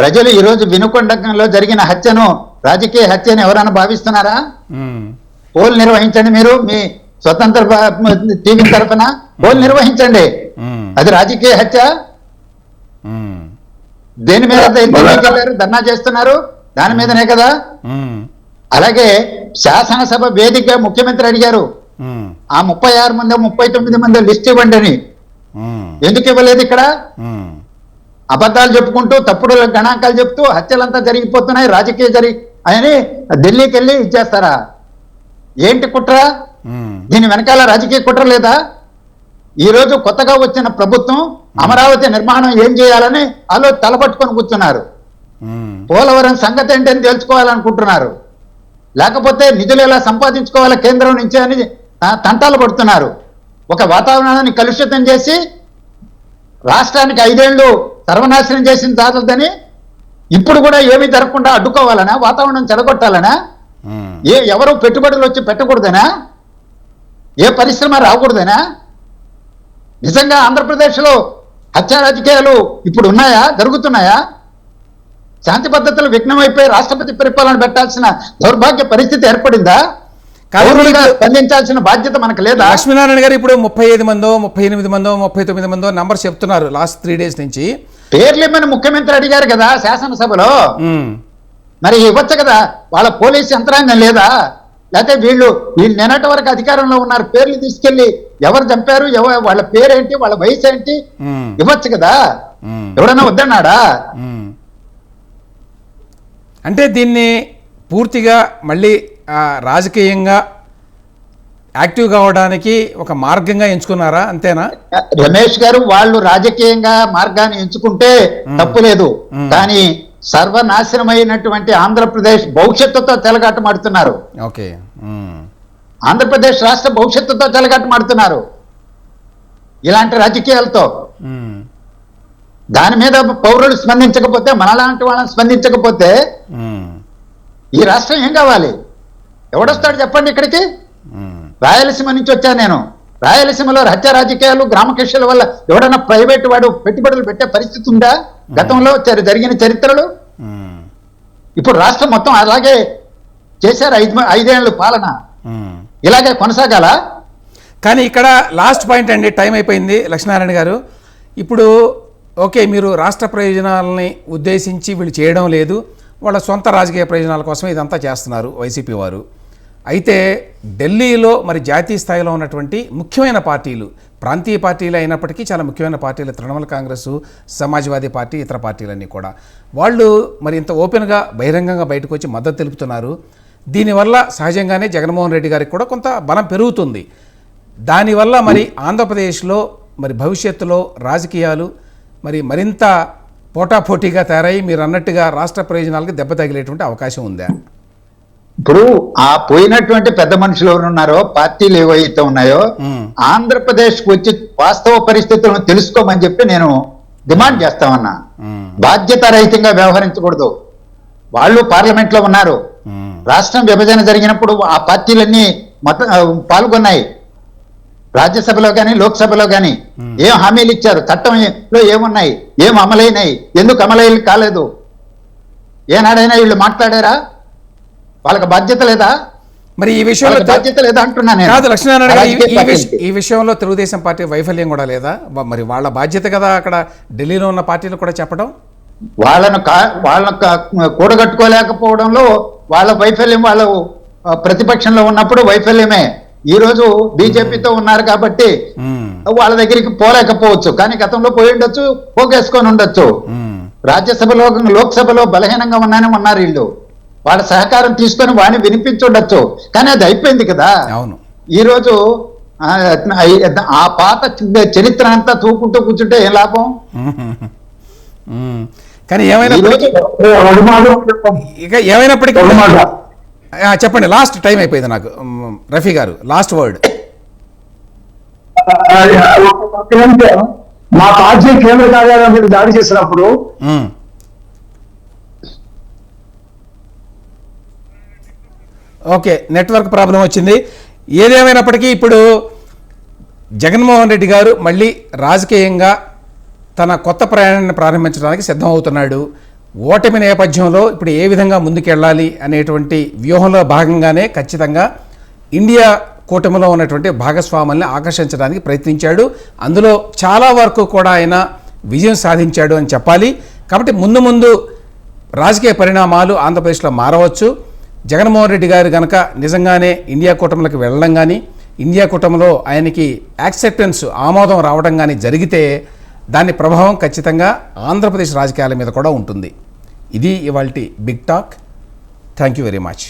E: ప్రజలు ఈ రోజు వినుకొండలో జరిగిన హత్యను రాజకీయ హత్యను ఎవరైనా భావిస్తున్నారా? పోల్ నిర్వహించండి, మీరు మీ స్వతంత్ర టీవీ తరఫున పోల్ నిర్వహించండి. అది రాజకీయ హత్య? దేని మీద ధర్నా చేస్తున్నారు? దాని మీదనే కదా. అలాగే శాసనసభ వేదిక ముఖ్యమంత్రి అడిగారు, ఆ 36 మంది 39 మంది లిస్ట్ ఇవ్వండి అని. ఎందుకు ఇవ్వలేదు? ఇక్కడ అబద్ధాలు చెప్పుకుంటూ తప్పుడు గణాంకాలు చెప్తూ హత్యలంతా జరిగిపోతున్నాయి, అని ఢిల్లీకి వెళ్ళి ఇచ్చేస్తారా? ఏంటి కుట్ర? దీని వెనకాల రాజకీయ కుట్ర లేదా? ఈ రోజు కొత్తగా వచ్చిన ప్రభుత్వం అమరావతి నిర్మాణం ఏం చేయాలని తలపట్టుకొని కూర్చున్నారు. పోలవరం సంగతి ఏంటని తెలుసుకోవాలనుకుంటున్నారు. లేకపోతే నిధులు ఎలా సంపాదించుకోవాలా కేంద్రం నుంచి అని తంటాలు పడుతున్నారు. ఒక వాతావరణాన్ని కలుషితం చేసి రాష్ట్రానికి 5 ఏళ్లు సర్వనాశనం చేసిన చాలదని ఇప్పుడు కూడా ఏమీ జరగకుండా అడ్డుకోవాలనా? వాతావరణం చెడగొట్టాలనా? ఎవరు పెట్టుబడులు వచ్చి పెట్టకూడదనా? ఏ పరిశ్రమ రాకూడదనా? నిజంగా ఆంధ్రప్రదేశ్లో హత్యా రాజకీయాలు ఇప్పుడు ఉన్నాయా, జరుగుతున్నాయా? శాంతి పద్ధతులు విఘ్నమైపోయి రాష్ట్రపతి పరిపాలన పెట్టాల్సిన దౌర్భాగ్య పరిస్థితి ఏర్పడిందా? స్పందించాల్సిన బాధ్యత మనకు లేదా?
A: లక్ష్మీనారాయణ గారు ఇప్పుడు 35 మందో 38 మందో 39 మందో నంబర్ చెప్తున్నారు లాస్ట్ 3 days నుంచి.
E: పేర్లు ఇమ్మని ముఖ్యమంత్రి అడిగారు కదా శాసనసభలో, మరి ఇవ్వచ్చు కదా. వాళ్ళ పోలీసు యంత్రాంగం లేదా? లేకపోతే వీళ్ళు నిన్నటి వరకు అధికారంలో ఉన్నారు, పేర్లు తీసుకెళ్లి ఎవరు చంపారు, వాళ్ళ పేరేంటి, వాళ్ళ వయసు ఏంటి ఇవ్వచ్చు కదా. ఎవడన్నా వద్దన్నాడా?
A: అంటే దీన్ని పూర్తిగా మళ్ళీ రాజకీయంగా యాక్టివ్ కావడానికి ఒక మార్గంగా ఎంచుకున్నారా, అంతేనా?
E: రమేష్ గారు, వాళ్ళు రాజకీయంగా మార్గాన్ని ఎంచుకుంటే తప్పులేదు, కానీ సర్వనాశనమైనటువంటి ఆంధ్రప్రదేశ్ భవిష్యత్తుతో చెలగాటమాడుతున్నారు.
A: ఓకే,
E: ఆంధ్రప్రదేశ్ రాష్ట్ర భవిష్యత్తుతో చెలగాటమాడుతున్నారు ఇలాంటి రాజకీయాలతో. దాని మీద పౌరులు స్పందించకపోతే, మనలాంటి వాళ్ళని స్పందించకపోతే ఈ రాష్ట్రం ఏం కావాలి? ఎవడొస్తాడు చెప్పండి ఇక్కడికి? రాయలసీమ నుంచి వచ్చాను నేను. రాయలసీమలో హత్య రాజకీయాలు, గ్రామకృషుల వల్ల ఎవడన్నా ప్రైవేట్ వాడు పెట్టుబడులు పెట్టే పరిస్థితి ఉందా గతంలో జరిగిన చరిత్రలు? ఇప్పుడు రాష్ట్రం మొత్తం అలాగే చేశారు. 5 ఏళ్ళు పాలన ఇలాగే కొనసాగాల?
A: కానీ ఇక్కడ లాస్ట్ పాయింట్ అండి, టైం అయిపోయింది లక్ష్మీనారాయణ గారు. ఇప్పుడు ఓకే, మీరు రాష్ట్ర ప్రయోజనాలని ఉద్దేశించి వీళ్ళు చేయడం లేదు, వాళ్ళ సొంత రాజకీయ ప్రయోజనాల కోసం ఇదంతా చేస్తున్నారు వైసీపీ వారు. అయితే ఢిల్లీలో మరి జాతీయ స్థాయిలో ఉన్నటువంటి ముఖ్యమైన పార్టీలు, ప్రాంతీయ పార్టీలు అయినప్పటికీ చాలా ముఖ్యమైన పార్టీలు, తృణమూల్ కాంగ్రెస్, సమాజ్వాదీ పార్టీ, ఇతర పార్టీలన్నీ కూడా వాళ్ళు మరి ఇంత ఓపెన్గా బహిరంగంగా బయటకు వచ్చి మద్దతు తెలుపుతున్నారు. దీనివల్ల సహజంగానే జగన్మోహన్ రెడ్డి గారికి కూడా కొంత బలం పెరుగుతుంది. దానివల్ల మరి ఆంధ్రప్రదేశ్లో మరి భవిష్యత్తులో రాజకీయాలు మరి మరింత పోటాపోటీగా తయారై మీరు అన్నట్టుగా రాష్ట్ర ప్రయోజనాలకు దెబ్బ తగిలేటువంటి అవకాశం ఉందా?
E: ఇప్పుడు ఆ పోయినటువంటి పెద్ద మనుషులు ఎవరు ఉన్నారో, పార్టీలు ఏవైతే ఉన్నాయో, ఆంధ్రప్రదేశ్కి వచ్చి వాస్తవ పరిస్థితులను తెలుసుకోమని చెప్పి నేను డిమాండ్ చేస్తామన్నా. బాధ్యత రహితంగా వ్యవహరించకూడదు. వాళ్ళు పార్లమెంట్ లో ఉన్నారు. రాష్ట్రం విభజన జరిగినప్పుడు ఆ పార్టీలన్నీ పాల్గొన్నాయి. రాజ్యసభలో కానీ లోక్సభలో కానీ ఏం హామీలు ఇచ్చారు, చట్టంలో ఏమున్నాయి, ఏం అమలైనాయి, ఎందుకు అమలైలు కాలేదు? ఏనాడైనా వీళ్ళు మాట్లాడారా? వాళ్ళకి బాధ్యత లేదా?
A: మరి ఈ విషయంలో
E: బాధ్యత లేదా అంటున్నా నేను.
A: కాదు లక్ష్మీనారాయణ గారు, ఈ విషయంలో తెలుగుదేశం పార్టీ వైఫల్యం కూడా లేదా? మరి వాళ్ళ బాధ్యత కదా అక్కడ ఢిల్లీలో ఉన్న పార్టీలు కూడా చెప్పడం.
E: వాళ్ళను కూడగట్టుకోలేకపోవడంలో వాళ్ళ వైఫల్యం, వాళ్ళు ప్రతిపక్షంలో ఉన్నప్పుడు వైఫల్యమే. ఈ రోజు బీజేపీతో ఉన్నారు కాబట్టి వాళ్ళ దగ్గరికి పోలేకపోవచ్చు, కానీ గతంలో పోయి ఉండొచ్చు, పోగేసుకొని ఉండొచ్చు. రాజ్యసభలో లోక్సభలో బలహీనంగా ఉన్నాయని ఉన్నారు వీళ్ళు. వాళ్ళ సహకారం తీసుకొని వాడిని వినిపించుండొచ్చు, కానీ అది అయిపోయింది కదా.
A: అవును,
E: ఈ రోజు ఆ పాత చరిత్ర అంతా తూకుంటూ కూర్చుంటే ఏం లాభం?
A: కానీ ఏమైనప్పటికీ చెప్పండి, లాస్ట్ టైం అయిపోయింది నాకు. రఫీ గారు, లాస్ట్ వర్డ్.
C: మా పార్టీ కేంద్ర కార్యాలయం మీద దాడి చేసినప్పుడు
A: ఓకే, నెట్వర్క్ ప్రాబ్లం వచ్చింది. ఏదేమైనప్పటికీ ఇప్పుడు జగన్మోహన్ రెడ్డి గారు మళ్ళీ రాజకీయంగా తన కొత్త ప్రయాణాన్ని ప్రారంభించడానికి సిద్ధం అవుతున్నాడు. ఓటమి నేపథ్యంలో ఇప్పుడు ఏ విధంగా ముందుకెళ్ళాలి అనేటువంటి వ్యూహంలో భాగంగానే ఖచ్చితంగా ఇండియా కూటమిలో ఉన్నటువంటి భాగస్వాముల్ని ఆకర్షించడానికి ప్రయత్నించాడు. అందులో చాలా వరకు కూడా ఆయన విజయం సాధించాడు అని చెప్పాలి. కాబట్టి ముందు ముందు రాజకీయ పరిణామాలు ఆంధ్రప్రదేశ్లో మారవచ్చు. జగన్మోహన్ రెడ్డి గారు కనుక నిజంగానే ఇండియా కూటమిలోకి వెళ్ళడం కానీ, ఇండియా కూటమిలో ఆయనకి యాక్సెప్టెన్స్, ఆమోదం రావడం కానీ జరిగితే దాని ప్రభావం ఖచ్చితంగా ఆంధ్రప్రదేశ్ రాజకీయాల మీద కూడా ఉంటుంది. ఇది ఇవాల్టి big talk. Thank you very much.